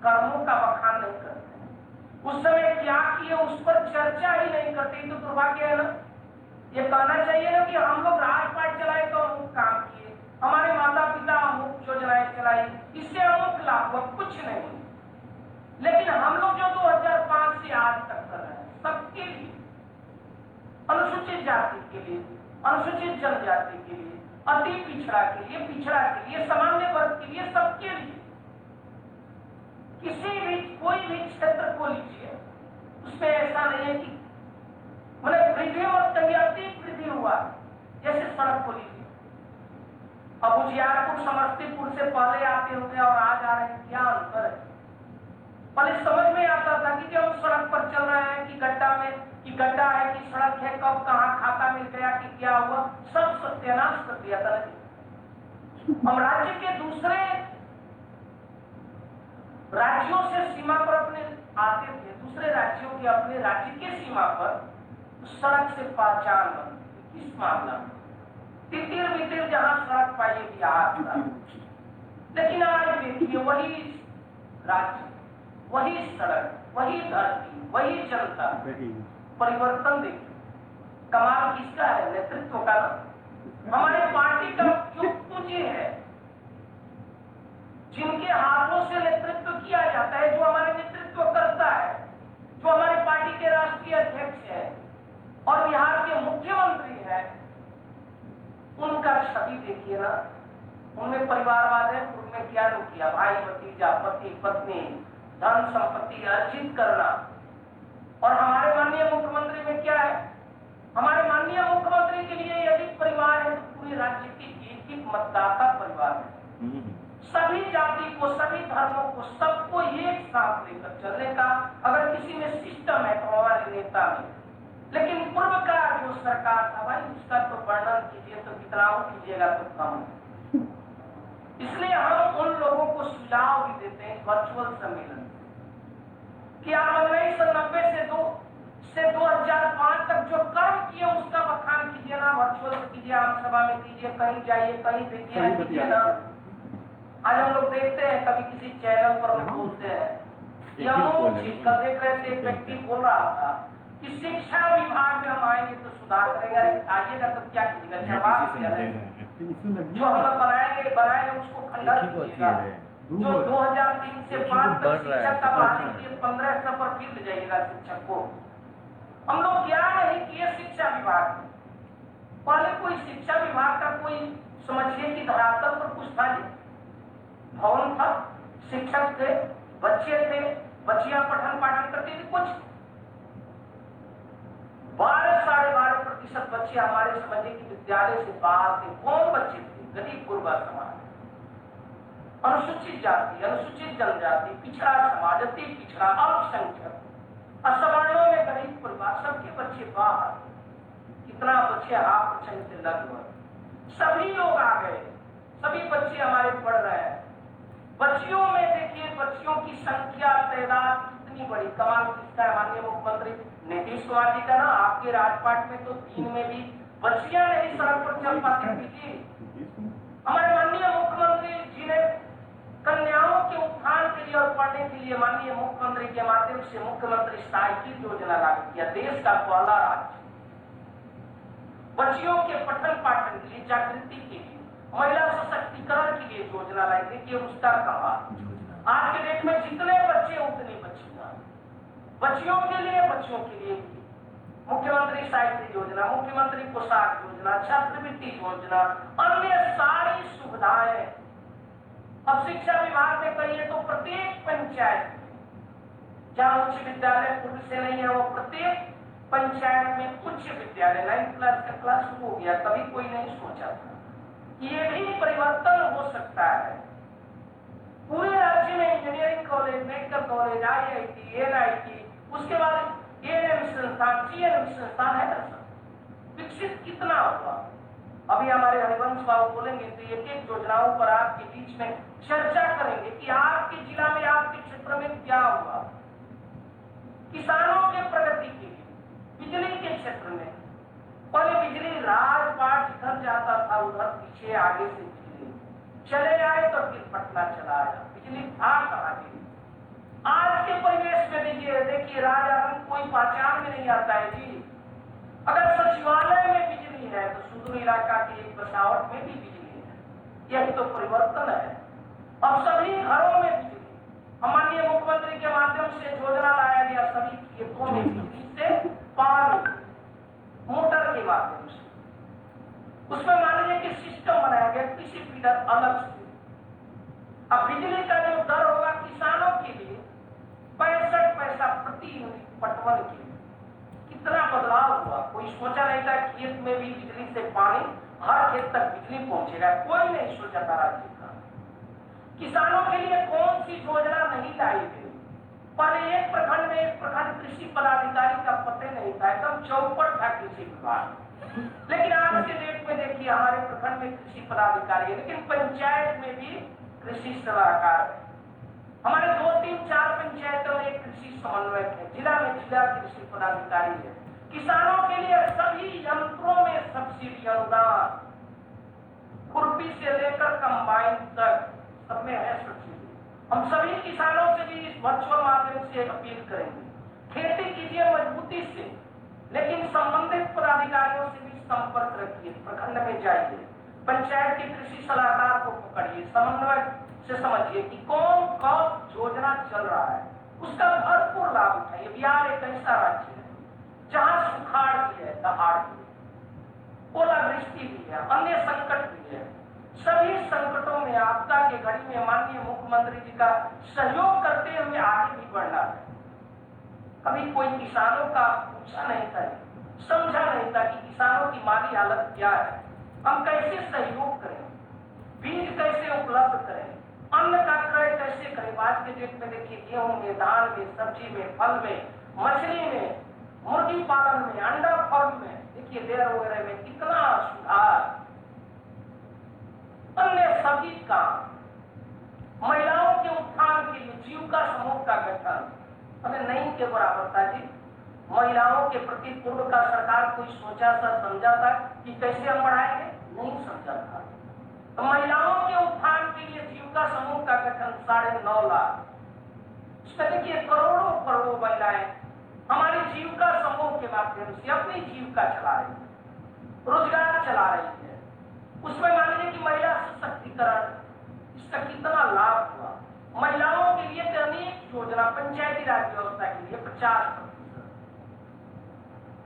कर्मों का बखान नहीं करते। उस समय क्या किए उस पर चर्चा ही नहीं करते। तो दुर्भाग्य है ना। ये कहना चाहिए ना कि हम लोग राजपाट चलाए तो अमुक काम किए, हमारे माता पिता अमुक योजनाएं चलाई, इससे अमुक लाभ हुआ, कुछ नहीं। लेकिन हम लोग जो 2005 से आज तक कर रहे हैं, सबके लिए, अनुसूचित जाति के लिए, अनुसूचित जनजाति के लिए, अति पिछड़ा के लिए, पिछड़ा के लिए, सामान्य वर्ग के लिए, सबके लिए, किसी भी कोई भी क्षेत्र को लीजिए, उसमें ऐसा नहीं है कि मतलब वृद्धि और कहीं अति वृद्धि हुआ। जैसे सड़क को लीजिए, अब उजियारपुर समस्तीपुर से पहले आते होंगे और आज आ रहे हैं, क्या अंतर है। पहले समझ में आता था कि हम सड़क पर चल रहे हैं कि गड्ढा में, कि गड्ढा है कि सड़क है, कब कहाँ खाता मिल गया कि क्या हुआ, सब सत्यानाश कर दिया था। हम राज्य के दूसरे राज्यों से सीमा पर अपने आते थे, दूसरे राज्यों के अपने राज्य के सीमा पर सड़क से पहचान बनती। किस मामला में तितिर बितिर जहां सड़क पाइए बिहार था। लेकिन आज देखिए वही राज्य, वही सड़क, वही धरती, वही जनता, परिवर्तन देखिए। कमाल किसका है? नेतृत्व का ना। हमारे पार्टी का जो पूंजी है, जिनके हाथों से नेतृत्व किया जाता है, जो हमारे नेतृत्व करता है, जो हमारे पार्टी के राष्ट्रीय अध्यक्ष है और बिहार के मुख्यमंत्री है, उनका छवि देखिए ना। उनमें परिवारवाद है, उनमें क्या लोग किया, भाई भतीजा, पति पत्नी, धन संपत्ति अर्जित करना। और हमारे माननीय मुख्यमंत्री में क्या है? हमारे माननीय मुख्यमंत्री के लिए यदि परिवार है तो पूरे राज्य के एक मतदाता परिवार है। सभी जाति को, सभी धर्मों को, सबको एक साथ लेकर चलने का अगर किसी में सिस्टम है तो हमारे नेता में। लेकिन पूर्व का जो सरकार था भाई, उसका तो वर्णन कीजिए तो कितना कीजिएगा तो कम। इसलिए हम उन लोगों को सुझाव भी देते हैं वर्चुअल सम्मेलन कि आप 1990 से 2005 तक जो कर्म किए उसका बखान कीजिए ना, वर्चुअल में कीजिए, आम सभा में कीजिए, कहीं जाइए, कहीं देखिए ना। आज हम लोग देखते हैं कभी किसी चैनल पर हम बोलते हैं, कल देख रहे थे एक व्यक्ति बोल रहा था कि शिक्षा विभाग में हम आएंगे तो सुधार करेंगे। आइएगा तो क्या कीजिएगा, जवाब जो हम लोग बनाएंगे उसको खंडन कीजिएगा। जो 2003 से 5 तक शिक्षक का बहाली किए 1500 पर फिर ले जाइएगा शिक्षक को। हम लोग क्या नहीं किए शिक्षा विभाग में। पहले कोई शिक्षा विभाग का कोई समझिए कि धरातल पर कुछ था, भवन था, शिक्षक थे, बच्चे थे, बच्चियां पठन पाठन करती थी। कुछ 12-12.5% बच्चे हमारे समझिए कि विद्यालय से बाहर थे। कौन बच्चे थे? गरीब गुरबा समाज, अनुसूचित जाति, अनुसूचित जनजाति, पिछड़ा समाज, अति पिछड़ा, अल्पसंख्यक, असवर्णों में गरीब परिवार, सबके बच्चे बाहर। कितना बच्चे 0.5% से लगभग सभी लोग आ गए, सभी बच्चे हमारे पढ़ रहे हैं। बच्चियों में देखिए, बच्चियों की संख्या तादाद कितनी बड़ी। कमाल किसका है? माननीय मुख्यमंत्री नीतीश कुमार जी का ना। आपके राजपाट में तो 3 में भी बच्चियां नहीं सड़क पर चल पाती थी। हमारे माननीय मुख्यमंत्री जी ने कन्याओं के उत्थान के लिए और पढ़ने के लिए माननीय मुख्यमंत्री के माध्यम से मुख्यमंत्री साइकिल योजना लागू किया। देश का पहला राज्य बच्चियों के पठन पाठन के लिए, जागृति के लिए, महिला सशक्तिकरण के लिए योजना लाई। देखिए उसका कहा आज के डेट में जितने बच्चे उतनी बच्चियां। बच्चियों के लिए मुख्यमंत्री साइकिल योजना, मुख्यमंत्री पोशाक योजना, छात्रवृत्ति योजना, अन्य सारी सुविधाएं। अब शिक्षा विभाग में कहिए तो प्रत्येक पंचायत जहां उच्च विद्यालय पूर्व से नहीं है, वो प्रत्येक पंचायत में उच्च विद्यालय 9th क्लास का क्लास शुरू हो गया। कभी कोई नहीं सोचा था ये भी परिवर्तन हो सकता है। पूरे राज्य में engineering college, medical college, IIT, NIT, उसके बाद ANM संस्थान, GNM संस्थान है ना सर, विकसित कितना हुआ। अभी हमारे हरिवंश बाबू बोलेंगे तो एक एक योजनाओं पर आपके बीच में चर्चा करेंगे कि आपके जिला में, आपके क्षेत्र में क्या हुआ। किसानों के प्रगति के लिए बिजली के क्षेत्र में पहले बिजली राजपाट इधर जाता था, उधर पीछे आगे से बिजली चले आए तो फिर पटना चला आया, बिजली था कहाँ गई। आज के परिवेश में देखिए राजारंग कोई पहचान में नहीं आता है जी। अगर सचिवालय में बिजली है तो सुदूर इलाका के एक बसावट में भी बिजली है। यही तो परिवर्तन है। अब सभी घरों में बिजली, माननीय मुख्यमंत्री के माध्यम से योजना लाया गया, सभी खेतों में बिजली से पानी मोटर के माध्यम से, उसमें मान लीजिए कि सिस्टम बनाया गया, कृषि फीडर अलग से। अब बिजली का जो दर होगा किसानों के लिए 65 पैसा प्रति यूनिट पटवन के लिए, कितना बदलाव हुआ। कोई सोचा नहीं था खेत में भी बिजली से पानी, हर खेत तक बिजली पहुंचेगा, कोई नहीं सोचा था राज्य का। किसानों के लिए कौन सी योजना नहीं लाई गई। पहले एक प्रखंड में एक प्रखंड कृषि पदाधिकारी का पते नहीं था, एकदम चौपट था कृषि विभाग। लेकिन आज के डेट में देखिए हमारे प्रखंड में कृषि पदाधिकारी है, लेकिन पंचायत में भी कृषि सलाहकार है। हमारे 2, 3, 4 पंचायतों में एक कृषि समन्वयक है, जिला में जिला कृषि पदाधिकारी है। किसानों के लिए सभी यंत्रों में सब्सिडी अनुदान, खुरपी से लेकर कंबाइन तक सब में है सब्सिडी। हम सभी किसानों से भी इस वर्चुअल माध्यम से अपील करेंगे, खेती कीजिए मजबूती से, लेकिन संबंधित पदाधिकारियों से भी संपर्क रखिए। प्रखंड में जाइए, पंचायत के कृषि सलाहकार को पकड़िए, समन्वय से समझिए कि कौन कब योजना चल रहा है, उसका भरपूर लाभ उठाइए। बिहार एक ऐसा राज्य है जहां सुखाड़ भी है, दहाड़ भी है, ओलावृष्टि भी है, अन्य संकट भी है। सभी संकटों में, आपदा के घड़ी में माननीय मुख्यमंत्री जी का सहयोग करते हुए आगे भी बढ़ना है। कभी कोई किसानों का पूछा नहीं था, समझा नहीं था कि किसानों की माली हालत क्या है, हम कैसे सहयोग करें, बीज कैसे उपलब्ध करें, अन्न का क्रय कैसे करें। आज के डेट में देखिए गेहूं में, दाल में, सब्जी में, फल में, मछली में, मुर्गी पालन में, अंडा फॉर्म में, देखिए डेयर वगैरह में कितना सुधार। अन्य सभी काम, महिलाओं के उत्थान के लिए जीविका समूह का गठन, अरे नहीं के बराबर था जी। महिलाओं के प्रति पूर्व का सरकार कोई सोचा था, समझा था कि कैसे हम बढ़ाएंगे, नहीं समझा था। तो महिलाओं के उत्थान के लिए जीविका समूह का गठन 9.5 लाख, इसमें देखिए करोड़ों करोड़ों महिलाएं हमारी जीविका समूह के माध्यम से अपनी जीविका चला रही है, रोजगार चला रही है। उसमें मान लीजिए कि महिला सशक्तिकरण, इसका कितना लाभ हुआ। महिलाओं के लिए अनेक योजना, पंचायती राज व्यवस्था के लिए 50%,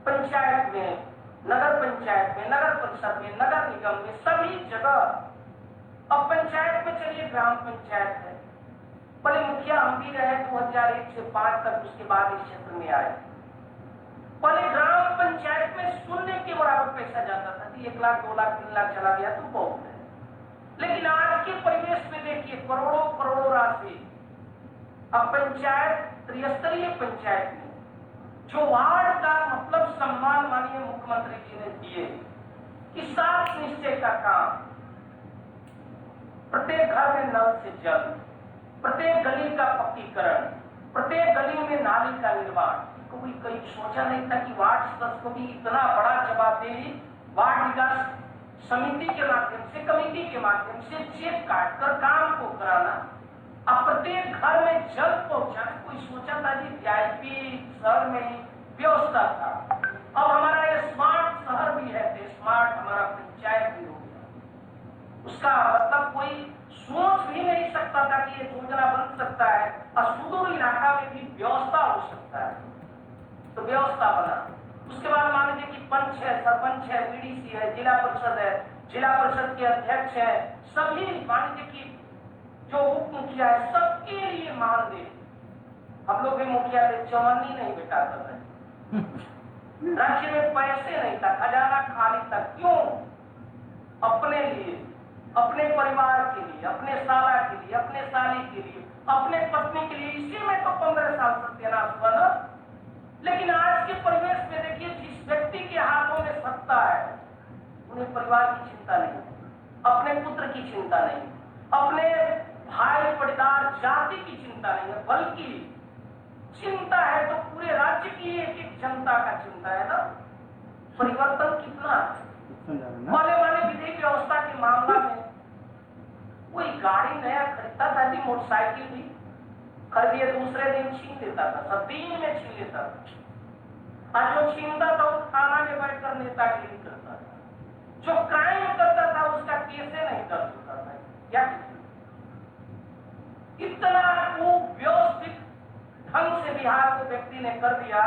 पंचायत में, नगर पंचायत में, नगर परिषद में, नगर निगम में, सभी जगह। अब पंचायत में चलिए ग्राम पंचायत है, पहले मुखिया हम भी रहे 2001 से 5 तक, उसके बाद इस क्षेत्र में आए। पहले ग्राम पंचायत में शून्य के बराबर पैसा जाता था, 1 लाख, 2 लाख, 3 लाख चला गया तो बहुत है। लेकिन आज के परिवेश में देखिए करोड़ों करोड़ों राशि। अब पंचायत, त्रिस्तरीय पंचायत में जो वार्ड का मतलब सम्मान माननीय मुख्यमंत्री जी ने दिए कि 7 निश्चय का काम, प्रत्येक घर में नल से जल, प्रत्येक गली का पक्कीकरण, प्रत्येक गली में नाली का निर्माण। कोई कहीं सोचा नहीं था कि वार्ड सदस्य को भी इतना बड़ा जवाबदेही वार्ड विकास समिति के माध्यम से, कमेटी के माध्यम से चेक काट कर काम को कराना, अब प्रत्येक घर में जल पहुंचाना। कोई सोचा था जी VIP शहर में व्यवस्था था। अब हमारा ये स्मार्ट शहर भी है, तो स्मार्ट हमारा पंचायत भी हो गया। उसका मतलब कोई सोच भी नहीं सकता था कि ये योजना बन सकता है और सुदूर इलाका में भी व्यवस्था हो सकता है, तो व्यवस्था बना। उसके बाद मान लीजिए कि पंच है, सरपंच है, BDC है, जिला परिषद है, जिला परिषद के अध्यक्ष है, सभी मान लीजिए कि जो उप मुखिया है, सबके लिए मानदेय। हम लोग भी मुखिया थे, चवन्नी नहीं बेटाता था, राज्य में पैसे नहीं था, खजाना खाली था। क्यों? अपने लिए, अपने परिवार के लिए, अपने साला के लिए, अपने साली के लिए, अपने पत्नी के लिए, इसी में तो 15 साल सत्यानाश हुआ ना। लेकिन आज के परिवेश में देखिए, जिस व्यक्ति के हाथों में सत्ता है उन्हें परिवार की चिंता नहीं, अपने पुत्र की चिंता नहीं, अपने भाई पड़दार जाति की चिंता नहीं है, बल्कि चिंता है तो पूरे राज्य की एक एक जनता का चिंता है ना। परिवर्तन कितना है। पहले वाले विधि व्यवस्था के मामला में कोई गाड़ी नया खरीदता था जी, मोटरसाइकिल भी खरीदिए दूसरे दिन छीन लेता था, सब दिन में छीन लेता था। और जो छीनता था वो थाना में बैठकर नेतागिरी करता था, जो क्राइम करता था उसका केसे नहीं दर्ज होता था। क्या इतना व्यवस्थित ढंग से बिहार को व्यक्ति ने कर दिया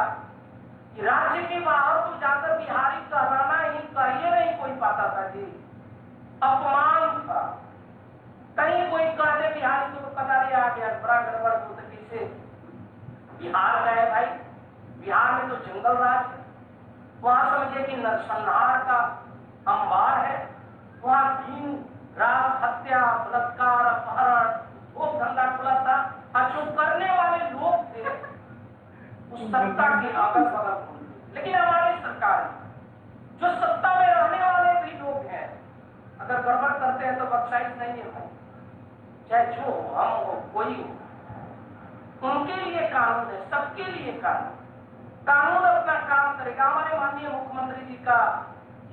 कि राज्य के बाहर तो जाकर बिहारी कहलाना ही कहिए नहीं कोई पाता था जी, अपमान था। कहीं कोई कह दे बिहारी को तो पता नहीं आ गया बड़ा गड़बड़ हो, तो कैसे बिहार का है भाई, बिहार में तो जंगल राज है, वहां समझिए कि नरसंहार का अंबार है, वहां दिन रात हत्या बलात्कार अपहरण वो धंधा खुला था। और जो करने वाले लोग थे उस सत्ता के अगल बगल। लेकिन हमारी सरकार जो सत्ता में रहने वाले भी लोग हैं, अगर गड़बड़ करते हैं तो बख्शाइश नहीं है भाई, चाहे जो हो, हम हो, कोई हो, उनके लिए कानून है, सबके लिए कानून। कानून अपना काम करेगा। हमारे माननीय मुख्यमंत्री जी का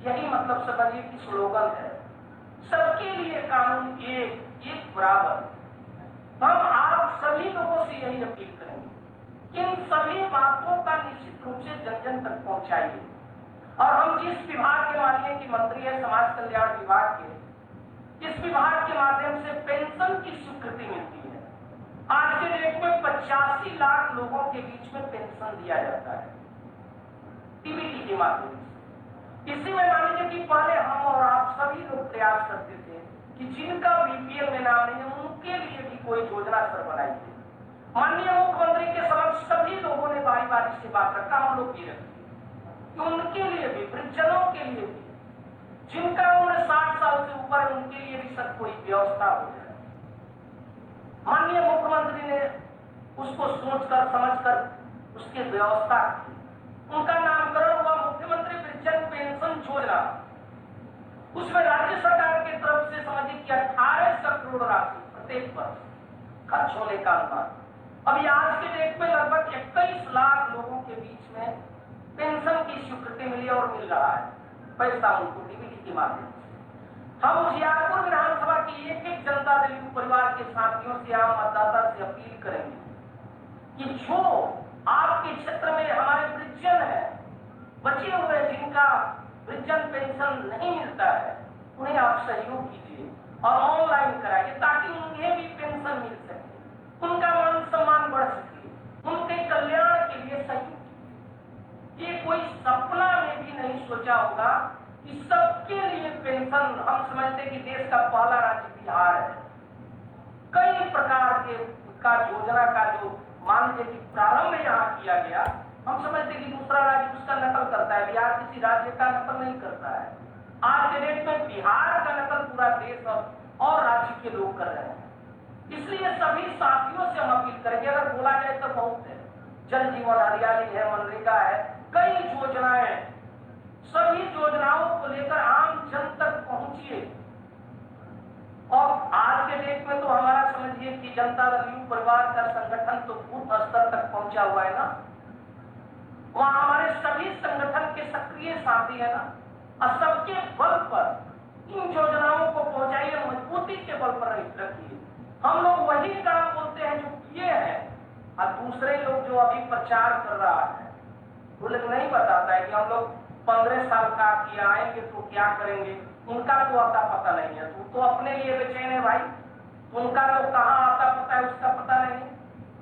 यही मतलब समझिए कि स्लोगन है, सबके लिए कानून एक बराबर। हम आप सभी लोगों से यही अपील करेंगे कि इन सभी बातों का निश्चित रूप से जन जन तक पहुंचाइए। और हम जिस विभाग के माननीय की मंत्री है, समाज कल्याण विभाग के, इस विभाग के माध्यम से पेंशन की स्वीकृति मिलती है। आज के डेट में 85 लाख लोगों के बीच में पेंशन दिया जाता है टीबीटी के माध्यम से। इसी में मान लीजिए कि पहले हम और आप सभी लोग प्रयास करते थे कि जिनका बीपीएल में नाम नहीं है उनके लिए भी कोई योजना सर बनाई थी। माननीय मुख्यमंत्री के समक्ष सभी लोगों ने बारी बारी से बात रखा, हम लोग भी रखी कि उनके लिए भी, वृद्धजनों के लिए भी, जिनका उम्र 60 साल से ऊपर है, उनके लिए भी सर कोई व्यवस्था हो जाए। माननीय मुख्यमंत्री ने उसको सोचकर समझकर उसकी व्यवस्था की, उनका नामकरण हुआ मुख्यमंत्री वृद्धजन पेंशन योजना। उसमें राज्य सरकार की तरफ से समझिए कि 1800 करोड़ राशि प्रत्येक वर्ष खर्च होने का अनुमान। अभी आज के डेट में लगभग 21 लाख लोगों के बीच में पेंशन की स्वीकृति मिली और मिल रहा है पैसा उनको डीबीटी के माध्यम से। हम उजियारपुर विधानसभा की एक एक जनता दल परिवार के साथियों से, आम मतदाता से अपील करेंगे कि जो आपके क्षेत्र में हमारे वृद्धजन है, बचे हुए जिनका वृद्धजन पेंशन नहीं मिलता है, उन्हें आप सहयोग कीजिए और ऑनलाइन कराइए ताकि उन्हें भी पेंशन मिल सके, उनका मान सम्मान बढ़ सके, उनके कल्याण के लिए सहयोग। ये कोई सपना में भी नहीं सोचा होगा कि सबके लिए पेंशन। हम समझते कि देश का पहला राज्य बिहार है, कई प्रकार के का योजना का जो मान लीजिए कि प्रारंभ यहाँ किया गया, हम समझते कि दूसरा राज्य उसका नकल करता है, बिहार किसी राज्य का नकल नहीं करता है। आज के डेट में बिहार का नकल पूरा देश और राज्य के लोग कर रहे हैं। इसलिए सभी साथियों से हम अपील करेंगे, अगर बोला जाए तो बहुत है, जल जीवन हरियाली है, मनरेगा है, कई योजनाएं, सभी योजनाओं को लेकर आम जन तक पहुंचिए। और आज के डेट में तो हमारा समझिए कि जनता दल परिवार का संगठन तो बूथ स्तर तक पहुंचा हुआ है ना, वहां हमारे सभी संगठन के सक्रिय साथी है ना, और सबके बल पर इन योजनाओं को पहुंचाइए, मजबूती के बल पर रखिए। हम लोग वही काम बोलते हैं जो किए हैं, और दूसरे लोग जो अभी प्रचार कर रहा है वो लोग नहीं बताता है कि हम लोग 15 साल का किया, आएंगे तो क्या करेंगे, उनका तो आता पता नहीं है। तो अपने लिए बेचैन है भाई, उनका तो कहाँ आता पता है उसका पता नहीं।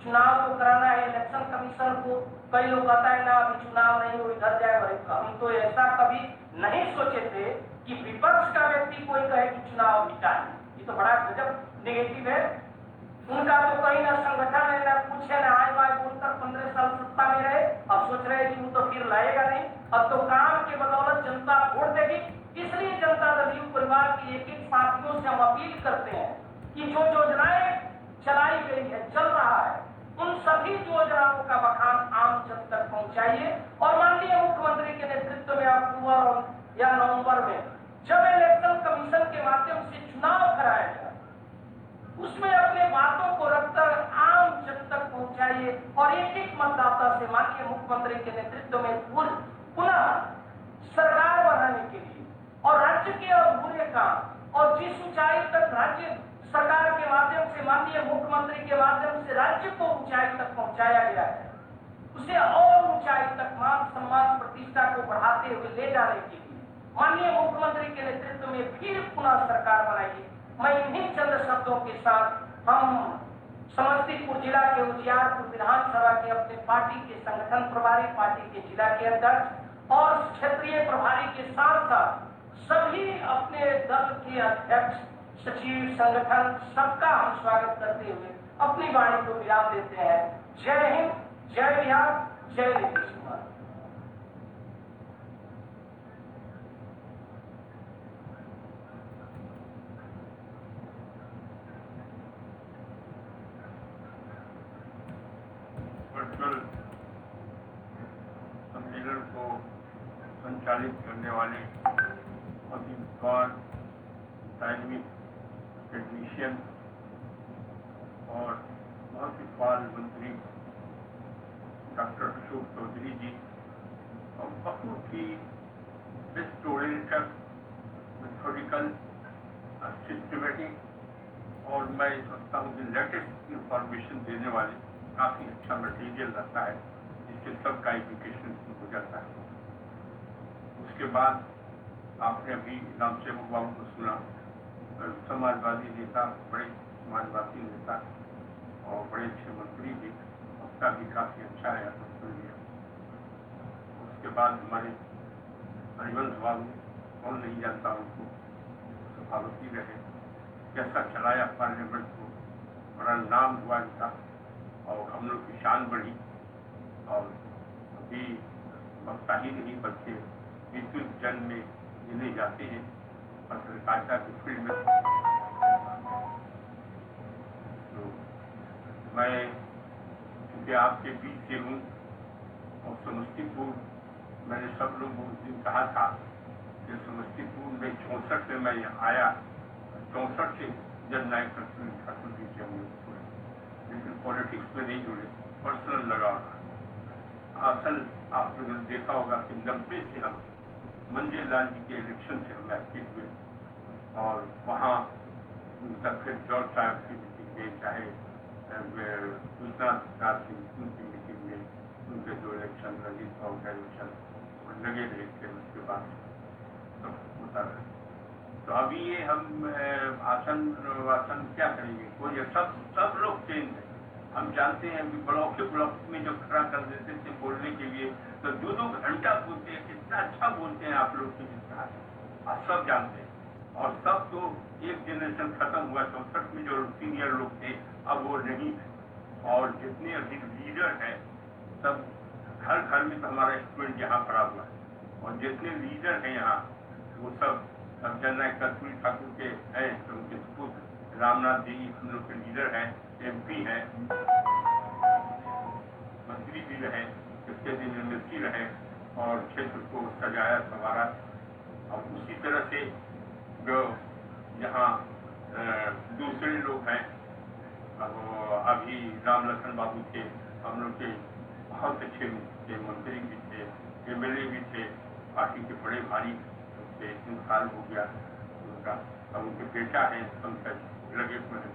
चुनाव तो कराना है, इलेक्शन कमीशन को कई लोग कहता है ना अभी चुनाव नहीं हो, इधर जाए। हम तो ऐसा कभी नहीं सोचे थे कि विपक्ष का व्यक्ति कोई कहे कि चुनाव बिताए, ये तो बड़ा गजब नेगेटिव है। उनका तो कहीं ना संगठन है, ना कुछ है, ना आए बाय बोलकर 15 साल सत्ता में रहे। अब सोच रहे कि वो तो फिर लाएगा नहीं, अब तो काम के बदौलत जनता वोट देगी। इसलिए जनता दल परिवार के एक एक साथियों से हम अपील करते हैं कि जो योजनाएं चलाई गई है, चल रहा है, उन सभी योजनाओं का बखान आम जन तक पहुंचाइए। और माननीय मुख्यमंत्री के नेतृत्व में अक्टूबर या नवंबर में जब इलेक्शन कमीशन के माध्यम से चुनाव कराया जाए, उसमें अपने बातों को रखकर आम जन तक पहुंचाइए और एक एक मतदाता से माननीय मुख्यमंत्री के नेतृत्व में पुनः सरकार बनाने के लिए और राज्य के अधूरे काम और जिस ऊंचाई तक राज्य सरकार के माध्यम से, माननीय मुख्यमंत्री के माध्यम से राज्य को ऊंचाई तक पहुंचाया गया है, उसे और ऊंचाई तक मान सम्मान प्रतिष्ठा को बढ़ाते हुए ले जाने के लिए माननीय मुख्यमंत्री के नेतृत्व में फिर पुनः सरकार बनाइए। मैं इन्हीं चंद शब्दों के साथ हम समस्तीपुर जिला के उजियारपुर विधानसभा के अपने पार्टी के संगठन प्रभारी, पार्टी के जिला के अध्यक्ष और क्षेत्रीय प्रभारी के साथ साथ सभी अपने दल के अध्यक्ष, सचिव, संगठन सबका हम स्वागत करते हुए अपनी वाणी को विराम देते हैं। जय हिंद, जय बिहार, जय नीतीश कुमार। वर्चुअल सम्मेलन को संचालित करने वाले अभी विद्वान, डायनेमिक टेक्नीशियन और महाविद्वान मंत्री डॉक्टर अशोक चौधरी जी और बहुत ही बेस्ट ओरिएंटेड, मेथोडिकल, सिस्टमेटिक और मैं समझता हूँ कि लेटेस्ट इंफॉर्मेशन देने वाले काफ़ी अच्छा मटेरियल रहता है, जिससे सबका एजुकेशन हो जाता है। उसके बाद आपने अभी राम सेवक बाबू को सुना, समाजवादी नेता, बड़े समाजवादी नेता और बड़े अच्छे मंत्री भी, उसका भी काफ़ी अच्छा है उसके बाद हमारे हरिवंश बाबू, कौन नहीं जानता उनको, सभापति रहे, कैसा चलाया पार्लियामेंट को, बड़ा नाम हुआ इनका और हम लोग की शान बढ़ी। और अभी वक्ता ही नहीं बल्कि विद्युत जन में गिने जाते हैं पत्रकारिता की फील्ड में। तो मैं क्योंकि आपके बीच से हूँ और समस्तीपुर, मैंने सब लोग उस दिन कहा था कि समस्तीपुर में 64 में मैं आया, 64 से जननायक ठाकुर जी से हम लोग जुड़े, लेकिन पॉलिटिक्स में नहीं जुड़े, पर्सनल लगाव था। असल आप लोगों ने देखा होगा कि 90 से हम मंजिल लाल जी के इलेक्शन से हम एक्टिव हुए और वहाँ उनका फिर जॉर्ज साहब की मीटिंग में, चाहे सूचना सरकार की उनकी मीटिंग में, उनके जो इलेक्शन, रंजीत साहब का इलेक्शन लगे रहे थे, उसके बाद सब होता रहे। तो अभी ये हम आसन क्या करेंगे, कोई सब लोग चेंज है। हम जानते हैं कि ब्लॉक में जो खड़ा कर देते थे बोलने के लिए, तो 2-2 घंटा बोलते हैं, कितना अच्छा बोलते हैं आप लोग की जितना आप सब जानते हैं। और सब तो एक जनरेशन खत्म हुआ, 64 में जो सीनियर लोग थे अब वो नहीं है। और जितने अधिक लीडर हैं सब घर घर में तो हमारा स्टूडेंट यहाँ पढ़ा हुआ है और जितने लीडर हैं यहाँ वो सब जननायक कर्पूरी ठाकुर के हैं, तो उनके सुपुत्र रामनाथ जी हम लोग के लीडर हैं, MP हैं, मंत्री भी रहे, इसके दिन एमएलसी रहे और क्षेत्र को सजाया संवारा। और उसी तरह से जो यहाँ दूसरे लोग हैं, अब अभी राम लखन बाबू थे, हम लोग के बहुत अच्छे मंत्री भी थे, MLA भी थे, पार्टी के बड़े भारी से इंतकाल हो गया उनका। अब उनके बेटा है पंकज लगे हुए हैं,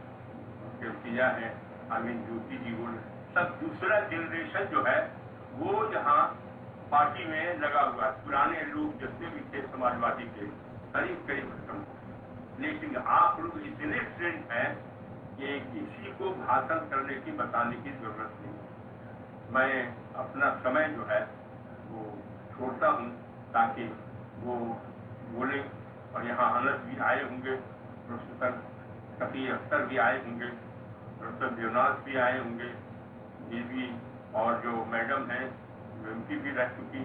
उनके भतीजा है आमीन ज्योति जी, वो सब दूसरा जनरेशन जो है वो यहाँ पार्टी में लगा हुआ है। पुराने लोग जितने भी थे समाजवादी के करीब खत्म हो। लेकिन आप लोग इतने ट्रेंड हैं कि किसी को भाषण करने की, बताने की जरूरत नहीं। मैं अपना समय जो है वो छोड़ता हूँ ताकि वो बोले। और यहाँ अनस भी आए होंगे, प्रोफेसर कपी अख्तर भी आए होंगे, प्रोफेसर देवनाथ भी आए होंगे, ये भी, और जो मैडम हैं MP भी रह चुकी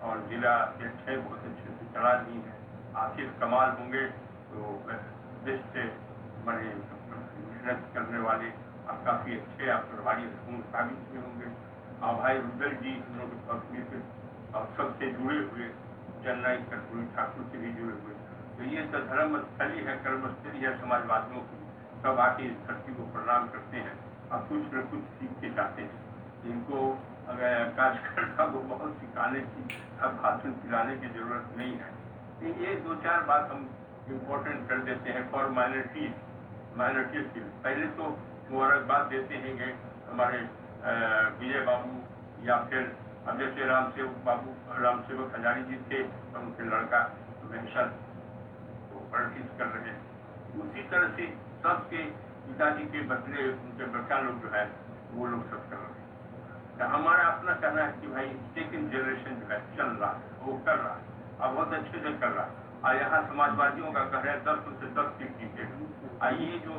और जिला अध्यक्ष है, बहुत अच्छे से चला रही है, आसिफ कमाल होंगे, तो बेस्ट बड़े मेहनत करने वाले और काफी अच्छे आप प्रभारी साबित हुए होंगे। और भाई रुद्र जी हम लोग पत्नी से और सबसे जुड़े हुए चेन्नई कर्पूरी ठाकुर से भी जुड़े हुए। तो ये तो धर्म स्थली है, कर्मस्थली है समाजवादियों की। सब आके इस धरती को प्रणाम करते हैं और कुछ न कुछ सीख के जाते हैं। इनको अगर कार्यकर्ता को बहुत सिखाने की, अब भाषण पिलाने की जरूरत नहीं है। तो ये 2-4 बात हम इम्पोर्टेंट कर देते हैं फॉर माइनॉरिटीज के। पहले तो मुबारकबाद देते हैं कि हमारे विजय बाबू या फिर अब जैसे राम सेवक हजारी जी थे तो उनके लड़का हमेशा वो प्रैक्टिस कर रहे हैं। उसी तरह से सबके पिताजी के बदले उनके बच्चा लोग जो है वो लोग सब कर रहे हैं। तो हमारा अपना कहना है कि भाई सेकेंड जनरेशन जो है चल रहा है, वो कर रहा है और बहुत अच्छे से कर रहा है। और यहाँ समाजवादियों का कह रहे हैं 10 में से 10 सीट जीतेगा। और ये जो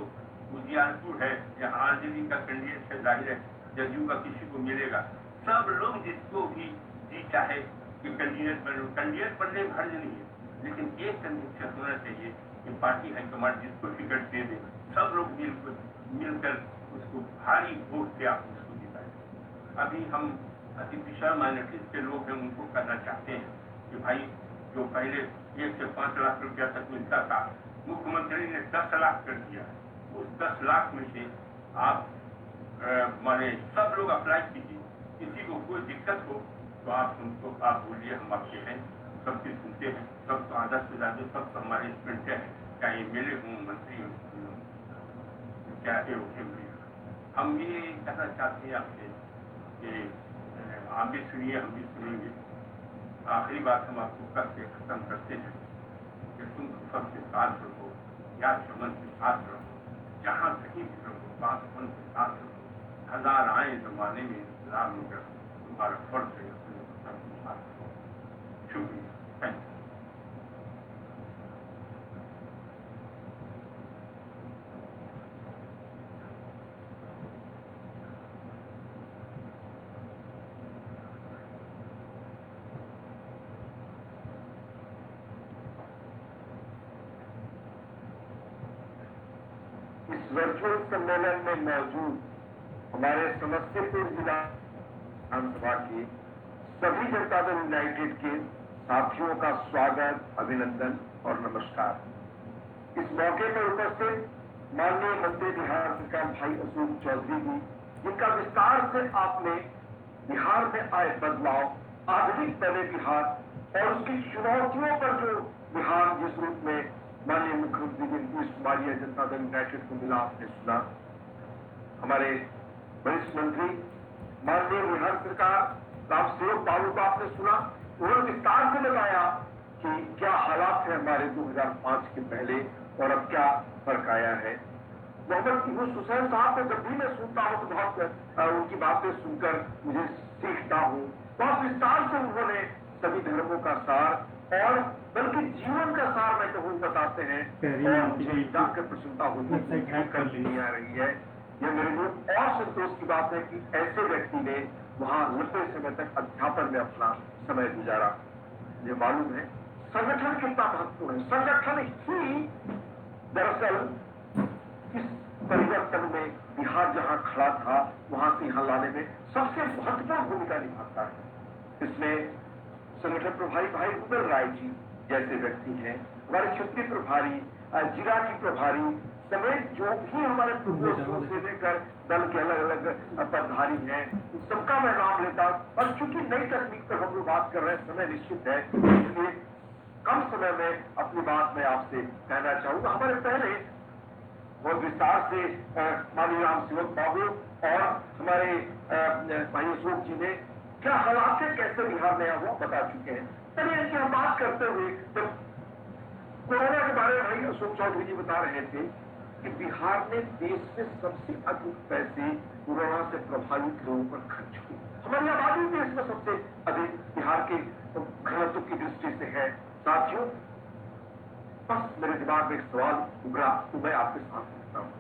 उजियारपुर है यहाँ आरजेडी का कैंडिडेट है, जाहिर है जदयू का किसी को मिलेगा। सब लोग जिसको भी जी चाहे कि कैंडिडेट बनने में हर्ज नहीं है, लेकिन एक कंडीशन होना चाहिए कि पार्टी हाईकमांड जिसको टिकट दे दे, सब लोग मिलकर उसको भारी वोट से आप उसको जिताएं। अभी हम अति पिछड़ा माइनॉरिटीज के लोग हैं, उनको कहना चाहते हैं कि भाई जो पहले 1 से 5 लाख रुपया तक मिलता था, मुख्यमंत्री ने 10 लाख कर दिया। उस 10 लाख में से आप माने सब लोग अप्लाई कीजिए। किसी को कोई दिक्कत हो तो आप उनको आप बोलिए, हम आपके हैं, सबकी सुनते हैं। सब तो आधा से ज्यादा सब तो हमारे स्टूडेंट हैं, चाहे एमएलए हों, मंत्री हों, चाहे मुख्यमंत्री। हम ये कहना चाहते हैं आपसे कि आप भी सुनिए, हम भी सुनेंगे। आखिरी बात हम आपको करके खत्म करते हैं कि तुम सबके साथ रहो, या चमन के साथ रहो, जहाँ कहीं भी रहो, बात मन के साथ रहो। 1000 आए जमाने में इंतजार में कर, तुम्हारा फर्ज है अपने सबके साथ रहो। शुक्रिया, थैंक यू। इस वर्चुअल सम्मेलन में मौजूद हमारे समस्तीपुर जिला विधानसभा के सभी जनता दल यूनाइटेड के साथियों का स्वागत, अभिनंदन और नमस्कार। इस मौके पर उपस्थित माननीय मंत्री बिहार सरकार भाई अशोक चौधरी जी, जिनका विस्तार से आपने बिहार में आए बदलाव, आधुनिक बने बिहार और उसकी चुनौतियों पर जो बिहार जिस रूप में माननीय मुख्यमंत्री नीतीश कुमार या जनता दल यूनाइटेड को मिला, आपने सुना। हमारे वरिष्ठ मंत्री माननीय बिहार सरकार राम सेवक बाबू का आपने सुना। उन्होंने विस्तार से बताया कि क्या हालात है हमारे 2005 के पहले और अब क्या फर्क आया है। मोहम्मद यूनुस हुसैन साहब को जब भी मैं सुनता हूँ तो बहुत उनकी बातें सुनकर मुझे सीखता हूँ। बहुत विस्तार से उन्होंने सभी धर्मों का सार और बल्कि जीवन का सार मैं कहूँ बताते हैं, और मुझे जाकर प्रसन्नता होती है आ रही है। यह मेरे लिए और संतोष की बात है कि ऐसे व्यक्ति ने वहां लंबे समय तक अध्यापन में अपना समय गुजारा। ये मालूम है संगठन कितना महत्वपूर्ण है। संगठन ही दरअसल इस परिवर्तन में बिहार जहां खड़ा था वहां से यहां लाने में सबसे महत्वपूर्ण भूमिका निभाता है। इसमें संगठन प्रभारी भाई रुद्र राय जी जैसे व्यक्ति हैं, हमारे क्षेत्रीय प्रभारी, जिला की प्रभारी समेत जो भी हमारे पूर्वजों से लेकर दल के अलग अलग पदधारी हैं, सबका मैं नाम लेता हूं। और चूंकि नई तकनीक पर हम लोग बात कर रहे हैं, समय निश्चित है, इसलिए कम समय में अपनी बात मैं आपसे कहना चाहूंगा। हमारे पहले बहुत विस्तार से माननीय राम सेवक बाबू और हमारे भाई अशोक जी ने क्या हालात है, कैसे बिहार नया हुआ बता चुके हैं। चलिए इनकी हम बात करते हुए जब कोरोना के बारे में भाई अशोक चौधरी जी बता रहे थे कि बिहार ने देश में सबसे अधिक पैसे कोरोना से प्रभावित लोगों पर खर्च किए। हमारी आबादी देश में सबसे अधिक बिहार के घनत्व की दृष्टि से है। साथियों, बस मेरे दिमाग में एक सवाल उभरा तो मैं आपके साथ रखता हूँ।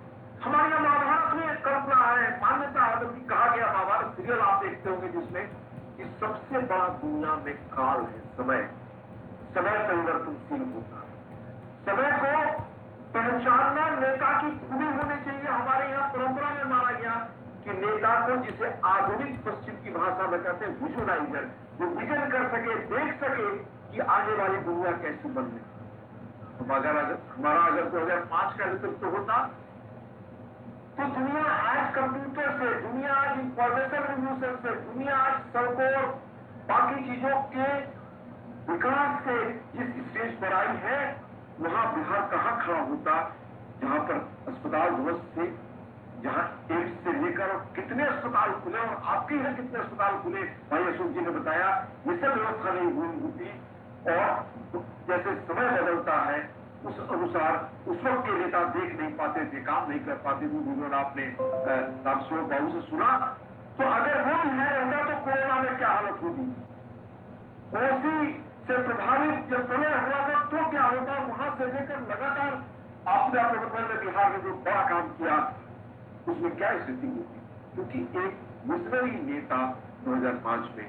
हमारे यहाँ महाभारत में एक कल्पना है, मान्यता है, बल्कि कहा गया महाभारत सीरियल आप देखते होंगे जिसमें कि सबसे बड़ा दुनिया में काल है समय। समय परिवर्तनशील होता है। समय को पहचानना नेता की खूबी होनी चाहिए। हमारे यहाँ परंपरा में माना गया कि नेता को, जिसे आधुनिक पश्चिम की भाषा में कहते हैं विजुअलाइजर, जो विजन कर सके, देख सके कि आगे वाली दुनिया कैसी बनने। तो हमारा अगर 2005 का नेतृत्व होता तो दुनिया आज कंप्यूटर से, दुनिया आज इंफॉर्मेशन रिवोल्यूशन से, दुनिया आज सड़कों और बाकी चीजों के विकास से जिस स्टेज पर आई है, वहां बिहार कहां खड़ा होता, जहां पर अस्पताल ध्वस्त थे, जहां एम्स से लेकर कितने अस्पताल खुले और आपके यहाँ कितने अस्पताल खुले, भाई अशोक जी ने बताया, ये सब व्यवस्था नहीं हुई होती। और जैसे समय बदलता है उस अनुसार उस वक्त के नेता देख नहीं पाते थे, काम नहीं कर पाते थे। जिन्होंने आपने डॉक्टर बाबू से सुना, तो अगर वो बिहार रहता तो कोरोना में क्या हालत होगी, कोसी से प्रभावित जब समय हुआ था तो क्या होगा, वहां से लेकर लगातार आपदा प्रबंधन में बिहार ने जो बड़ा काम किया उसमें क्या स्थिति होगी। क्योंकि एक विजनरी नेता 2005 में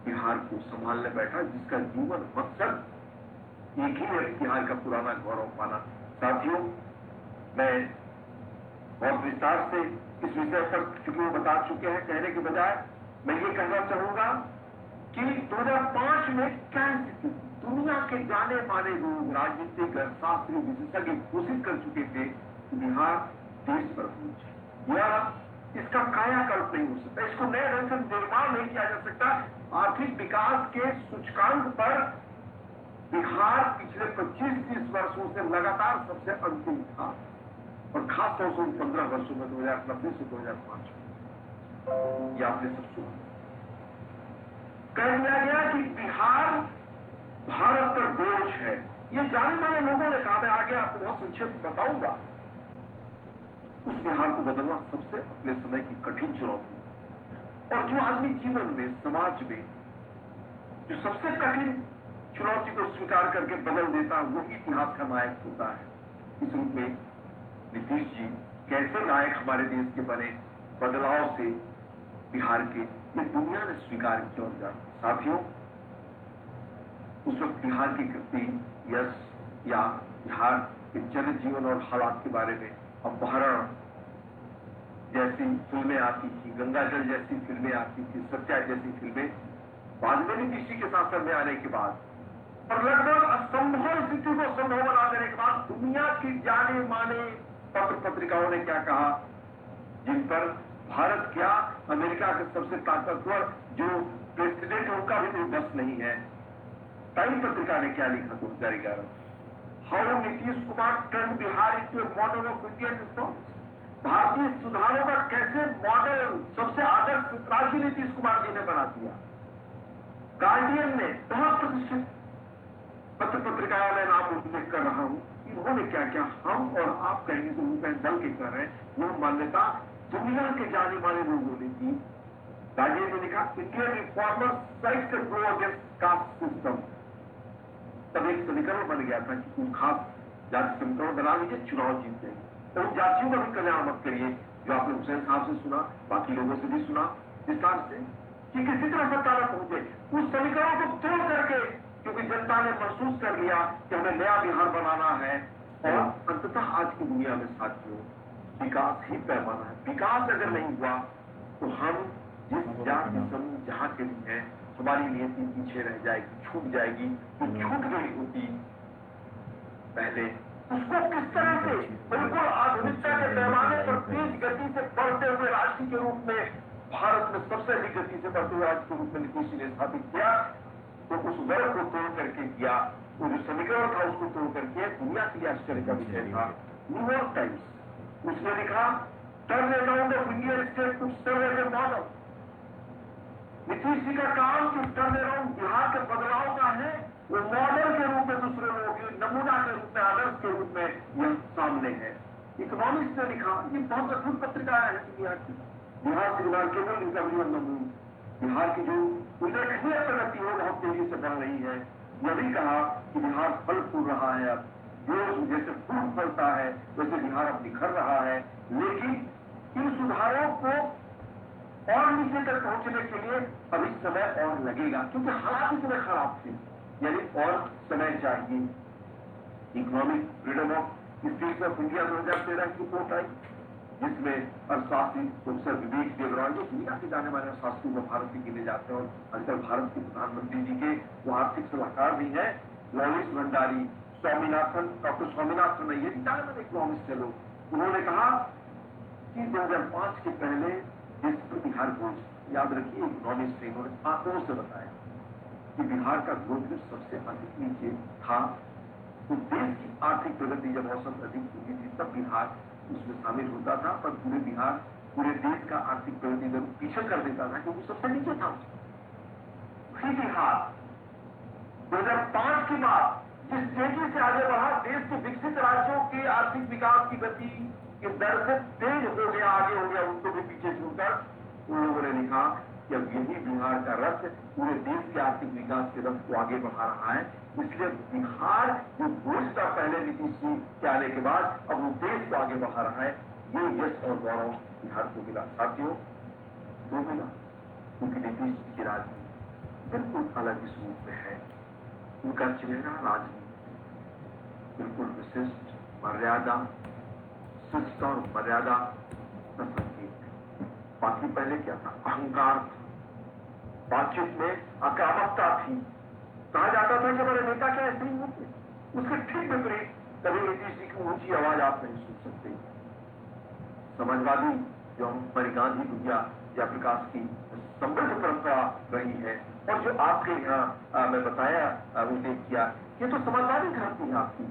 बिहार को संभालने बैठा, जिसका जीवन मकसद एक ही है, बिहार का पुराना गौरव पाना। साथियों, मैं बहुत विस्तार से इस विषय पर चूंकि वो बता चुके हैं, कहने के बजाय मैं ये कहना चाहूंगा कि 2005 में क्या स्थिति, दुनिया के जाने माने लोग, राजनीतिक अर्थशास्त्री, विशेषज्ञ घोषित कर चुके थे कि बिहार देश पर पहुंचे, या इसका कायाकल्प नहीं हो सकता, इसको नए ढंग से निर्माण नहीं किया जा सकता। आर्थिक विकास के सूचकांक पर बिहार पिछले 25-30 वर्षों से लगातार सबसे अंतिम था, और खास तौर से 15 वर्षों में 2090 से 2005 में, ये आपने सब सुना। कह दिया गया कि बिहार भारत पर बोझ है, ये जाने माने लोगों ने कहा। मैं आगे आपको बहुत संक्षेप बताऊंगा। उस बिहार को बदलना सबसे अपने समय की कठिन चुनौती, और जो आदमी जीवन में, समाज में जो सबसे कठिन चुनौती को स्वीकार करके बदल देता है, वो इतिहास का नायक होता है। इस रूप में नीतीश जी कैसे नायक हमारे देश के बने, बदलाव से बिहार के, ये दुनिया ने स्वीकार किया और जाना। साथियों, उस वक्त बिहार की कृति, यश या बिहार के जनजीवन और हालात के बारे में अपहरण जैसी फिल्में आती थी, गंगा जल जैसी फिल्में आती थी, सत्या जैसी फिल्में बाद में नीतीश जी के शासन में आने के बाद, और लगभग असंभव स्थिति को संभव बना देने के बाद दुनिया की जाने माने पत्र पत्रिकाओं ने क्या कहा, जिन पर भारत क्या, अमेरिका के सबसे ताकतवर जो प्रेसिडेंट है उनका भी कोई बस नहीं है। टाइम पत्रिका ने क्या लिखा 2011, how Nitish Kumar turn Bihar into model of Indian reforms, भारतीय सुधारों का कैसे मॉडल, सबसे आदर्श राष्ट्रीय नीतीश कुमार जी ने बना दिया। गार्डियन ने, बहुत प्रतिष्ठित पत्र पत्रिकाओं में नाम उल्लेख कर रहा हूं, इन्होंने क्या क्या, हम और आप कहेंगे तो उनका दल के कर रहे हैं, वो मान्यता दुनिया के जाने माने लोगों ने की। गार्डियन ने लिखा, इंडियन रिफॉर्मर्स साइड से गो अगेंस्ट कास्ट सिस्टम। तब एक समीकरण बन गया था कि कुछ खास जाति समीकरण बना लीजिए, चुनाव जीत जाएंगे, तो उन जातियों का भी कल्याण मत करिए, जो आपने हुसैन साहब से सुना, बाकी लोगों से भी सुना विस्तार से, कि किसी तरह सत्ता में पहुंचे। उस समीकरण को तोड़ करके, क्योंकि जनता ने महसूस कर लिया कि हमें नया बिहार बनाना है, और अंततः आज की दुनिया में साथियों विकास ही पैमाना है। विकास अगर नहीं हुआ तो हम जिस जाति समूह जहां के भी हैं, हमारी नियति पीछे रह जाएगी, छूट जाएगी। तो छूट गई होती पहले, उसको किस तरह से बिल्कुल आधुनिकता के पैमाने पर तेज गति से बढ़ते हुए राष्ट्र के रूप में, भारत में सबसे अधिक गति से बढ़ते हुए राज्य के रूप में नीतीश जी ने स्थापित किया, तो उस वर्ग को तोड़ करके किया। वो जो समीकरण था उसको तोड़ करके दुनिया के लिए आश्चर्य का विषय था। न्यूयॉर्क टाइम्स उसने लिखा, turn around of Indian state to serve as a model. Nitish ji का काम जो टर्न अराउंड बिहार के बदलाव का है, वो मॉडल के रूप में दूसरे लोगों के नमूना के रूप में, आदर्श के रूप में यह सामने है। इकोनॉमिक्स ने लिखा, ये बहुत अद्भुत पत्रिका है दुनिया की, बिहार से remarkable recovery of the move, Bihar की जो उल्लेखनीय प्रगति हो बहुत तेजी से बढ़ रही है। यह भी कहा कि बिहार फल फूल रहा है, अब जो जैसे फूल फलता है वैसे बिहार अब निखर रहा है, लेकिन इन सुधारों को और नीचे तक पहुंचने के लिए अभी समय और लगेगा, क्योंकि हालात इतने खराब थे, यानी और समय चाहिए। Economic freedom of state of India 2013 की रिपोर्ट आई, जिसमें अर्थशास्त्री प्रोफेसर विवेक देवरॉय, जो दुनिया के जाने माने शास्त्री वो भारत के गिने जाते हैं और आजकल भारत के प्रधानमंत्री जी के वो आर्थिक सलाहकार भी हैं, लॉरेंस भंडारी, स्वामीनाथन, डॉक्टर स्वामीनाथन, ये भी जाने माने इकोनॉमिस्ट है लोग। उन्होंने कहा कि 2005 के पहले देश पर बिहार बोझ, याद रखिए इकोनॉमिस्ट थे, इन्होंने आंकड़ों से बताया कि बिहार का ग्रोथ रेट सबसे अधिक नीचे था। तो देश की आर्थिक प्रगति जब औसत अधिक होती थी तब बिहार उसमें शामिल होता था, पर पूरे बिहार पूरे देश का आर्थिक प्रगति जब पीछे कर देता था क्योंकि सबसे नीचे था। फिर बिहार 2005 के बाद जिस तेजी से आगे बढ़ा, देश के विकसित राज्यों के आर्थिक विकास की गति के दर से तेज हो गया, आगे हो गया, उनको भी पीछे छूटकर उन लोगों ने लिखा कि अब यही बिहार का रथ पूरे देश के आर्थिक विकास के रथ को आगे बढ़ा रहा है। इसलिए बिहार जो बोझ था पहले नीतीश जी के आने के बाद, अब वो देश को आगे बढ़ा रहा है। ये यश और गौरव बिहार को मिला। साथियों, क्यों मिला? क्योंकि नीतीश जी की राजनीति बिल्कुल अलग इस रूप में है। उनका चेहरा राजनीति बिल्कुल विशिष्ट, मर्यादा, शिष्ट और मर्यादा का संकेत है। बाकी पहले क्या था? अहंकार था, बातचीत में आक्रामकता थी, कहा जाता था कि हमारे नेता क्या ऐसे ही होते। उसके ठीक विपरीत कभी नीतीश जी की ऊंची आवाज आप नहीं सुन सकते। समाजवादी जो हमारी गांधी दुनिया जयप्रकाश की समृद्ध परंपरा रही है, और जो आपके यहाँ मैं बताया उल्लेख किया, ये तो समाजवादी क्रांति है आपकी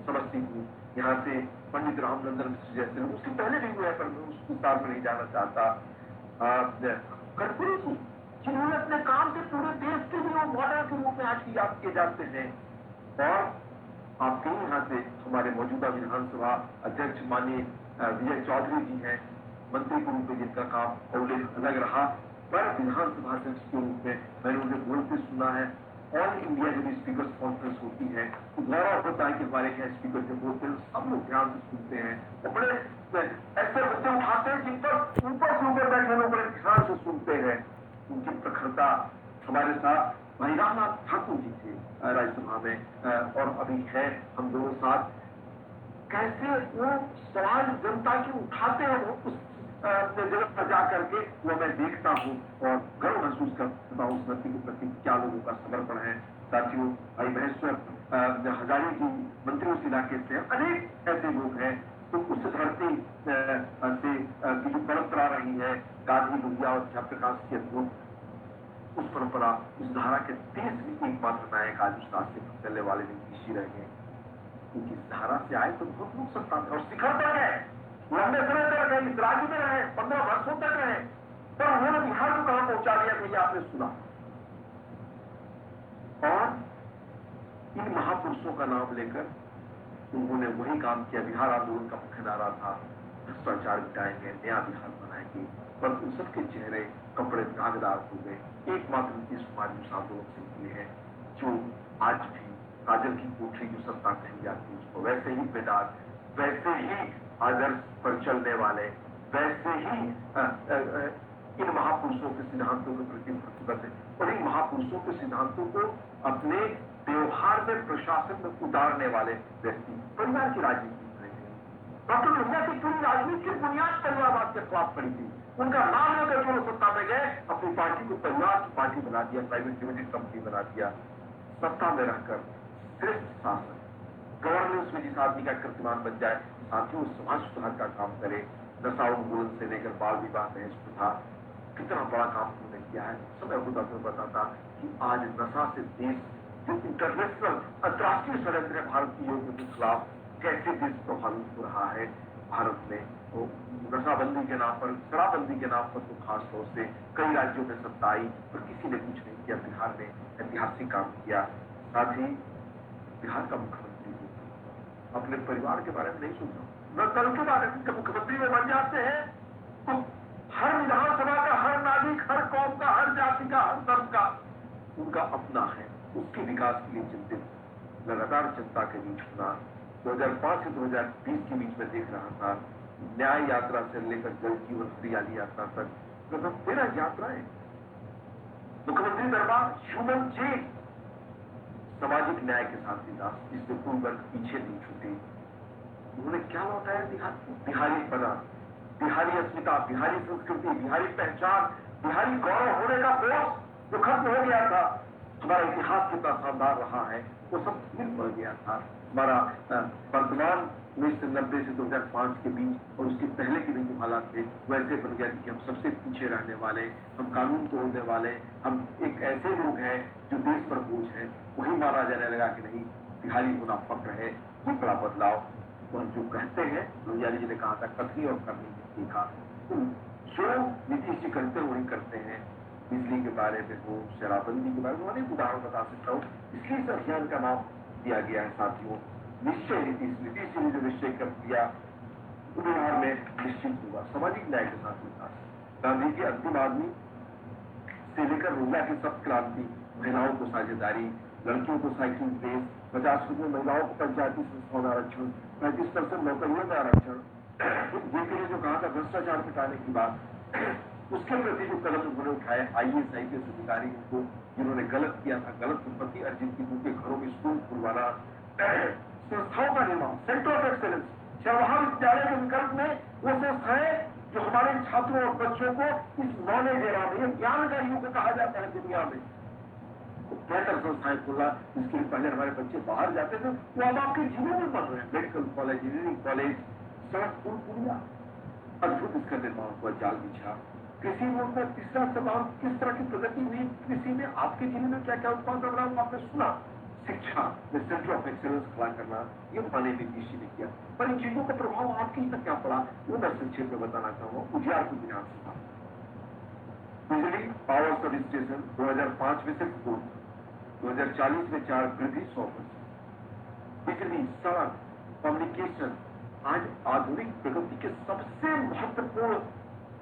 समस्तीपुर, यहाँ से पंडित रामचंद्र मिश्र जैसे लोग, उससे पहले भी हुए, पर मैं उस विस्तार में नहीं जाना चाहता। कर्पूरी जी, जिन्होंने अपने काम से पूरे देश के लिए मॉडल के रूप में आज की याद किए जाते हैं। और आपके यहाँ से हमारे मौजूदा विधानसभा अध्यक्ष माननीय विजय चौधरी जी हैं, मंत्री के रूप में जिनका काम उल्लेख अलग रहा, पर विधानसभा अध्यक्ष के रूप में मैंने उन्हें बोलते सुना है। ऑल इंडिया जब स्पीकर्स कॉन्फ्रेंस होती है तो गौरव होता है कि हमारे यहाँ स्पीकर जब बोलते हैं सब लोग ध्यान से सुनते हैं, अपने ऐसे बच्चे उठाते हैं जिन पर ऊपर से ऊपर बैठे लोग बड़े ध्यान से सुनते हैं। उनकी प्रखरता। हमारे साथ भाई रामनाथ ठाकुर जी थे राज्यसभा में, और अभी है हम दोनों साथ। कैसे वो सवाल जनता के उठाते हैं, वो उस जगह पर जा करके वो मैं देखता हूँ और गर्व महसूस करता हूँ उस नदी के प्रति क्या लोगों का समर्पण है। साथियों, भाई महेश्वर हजारी जी मंत्री उस इलाके से, अनेक ऐसे लोग हैं। तो उस धरती से की जो परंपरा रही है गांधी दुनिया और जयप्रकाश की अद्भुत, उस परंपरा, उस धारा के 30 एकमात्र नायक आज उस रास्ते पर चलने वाले नीतीश जी रहे हैं। क्योंकि इस धारा से आए तो बहुत लोग सत्ता में और शिखर पर गए, लंबे समय तक रहे, इस राज्य में रहे, 15 वर्षों तक रहे, पर उन्होंने बिहार को कहां पहुंचा दिया तो ये आपने सुना। और इन महापुरुषों का नाम लेकर उन्होंने वही काम किया। बिहार आंदोलन का मुख्य नारा था भ्रष्टाचार मिटाएंगे, नया बिहार बनाएंगे, पर उन सबके चेहरे कपड़े दागदार हो गए। एकमात्र नीतीश कुमार जी उस आंदोलन से निकले हैं जो आज भी काजल की कोठरी जो सत्ता कही जाती है उसको वैसे ही बेदाग, वैसे ही आदर्श पर चलने वाले, वैसे ही इन महापुरुषों के सिद्धांतों के प्रति प्रतिबद्ध है। और इन महापुरुषों के सिद्धांतों को अपने व्यवहार में, प्रशासन में उतारने वाले व्यक्ति परिवार की राजनीति में रहे। डॉक्टर लोहिया की पूरी राजनीति की बुनियाद परिवारवाद के खिलाफ पड़ी थी। उनका नाम लेकर जो सत्ता में गए, अपनी पार्टी को परिवार की पार्टी बना दिया, प्राइवेट लिमिटेड कंपनी बना दिया। सत्ता में रहकर श्रेष्ठ शासन, गवर्नेंस में जिस आदमी का कीर्तिमान बन जाए, साथियों समाज सुधार का काम करे। नशा उन्मूलन से लेकर बाल विवाह दहेज प्रथा, कितना बड़ा काम उन्होंने किया है। समय होता तो बताता कि आज नशा से देश जो इंटरनेशनल अंतर्राष्ट्रीय षड्यंत्र है भारत की योग के खिलाफ, कैसे देश प्रभावित हो रहा है। भारत में तो नशाबंदी के नाम पर, शराबबंदी के नाम पर तो खास तौर से कई राज्यों में सत्ता आई, पर किसी ने कुछ नहीं किया। बिहार ने ऐतिहासिक काम किया। साथ ही बिहार का मुख्यमंत्री अपने परिवार के बारे में नहीं सोचा, न कल के बारे में। जब मुख्यमंत्री में बन जाते हैं तो हर विधानसभा का, हर नागरिक, हर कौम का, हर जाति का, हर धर्म का उनका अपना है, उसके विकास के लिए चिंतित लगातार जनता के बीच होना। 2005 से 2020 के बीच में देख रहा था, न्याय यात्रा से लेकर जल जीवन हरियाली यात्रा तक लगभग 13 यात्राएं, मुख्यमंत्री दरबार, ह्यूमन चेन, समाज सामाजिक न्याय के साथ विकास, जिसमें कोई वर्ग पीछे नहीं छूटे। उन्होंने क्या लौटाया बिहार को? बिहारी बना, बिहारी अस्मिता, बिहारी संस्कृति, बिहारी पहचान, बिहारी गौरव होने का बोझ जो खत्म हो गया था। हमारा इतिहास कितना शानदार रहा है वो सब फिर बढ़ गया था। हमारा वर्तमान 1990 से 2005 के बीच और उसके पहले के भी जो हालात थे वैसे बन गया कि हम सबसे पीछे रहने वाले, हम कानून तोड़ने वाले, हम एक ऐसे लोग हैं जो देश पर बोझ है। वही माना जाने लगा कि नहीं, बिहारी होना फक्र है। ये बड़ा बदलाव और जो कहते हैं, लोहिया जी ने कहा था कथनी और करनी ने सीखा। जो नीतीश जी करते वही करते हैं। बिजली के बारे में हो, शराबबंदी के बारे में अनेक उदाहरण बता सकता हूँ। इसलिए इस अभियान का नाम दिया गया है साथियों निश्चय नीतीश। नीतीश जी ने जो निश्चय कर दिया बिहार में निश्चित होगा सामाजिक न्याय के साथ विकास। गांधी के अंतिम आदमी से लेकर रोहिया की सब क्रांति, महिलाओं को साझेदारी, लड़कियों को साइकिल रेस, 50% महिलाओं को पंचायती संस्थाओं में आरक्षण, 35% नौकरियों में आरक्षण, ये जो कहा था भ्रष्टाचार मिटाने की बात, उसके प्रति जो कदम उन्होंने उठाए, IAS IPS अधिकारी को जिन्होंने गलत किया था, गलत संपत्ति अर्जित की, उनके घरों में स्कूल खुलवाना, संस्थाओं का निर्माण, सेंटर ऑफ एक्सेलेंस, महाविद्यालय के विकल्प में वो संस्थाएं जो हमारे छात्रों और बच्चों को इस नॉलेज एरा में, ज्ञान का युग कहा जाता है दुनिया में, बेहतर संस्थाएं खोला। इसके लिए पहले हमारे बच्चे बाहर जाते थे, वो अब आपके जिलों में बन रहे हैं। मेडिकल कॉलेज, इंजीनियरिंग कॉलेज, सड़क पुल पुलिया, अद्भुत इसका निर्माण हुआ, जाल बिछा। कृषि बोर्ड में तीसरा सवाल, किस तरह की प्रगति हुई कृषि में, आपके जिले में क्या क्या उत्पादन रहा है आपने सुना। शिक्षा में सेंटर ऑफ एक्सेलेंस खड़ा करना, ये माननीय नीतीश जी ने किया। पर इन चीजों का प्रभाव आपके तक क्या पड़ा वो मैं संक्षेप में बताना चाहूंगा। उजियारपुर विधानसभा, बिजली पावर सब स्टेशन 2005 में सिर्फ 2, 2040 में 4, वृद्धि 100%। बिजली, सड़क, कम्युनिकेशन आज आधुनिक प्रगति के सबसे महत्वपूर्ण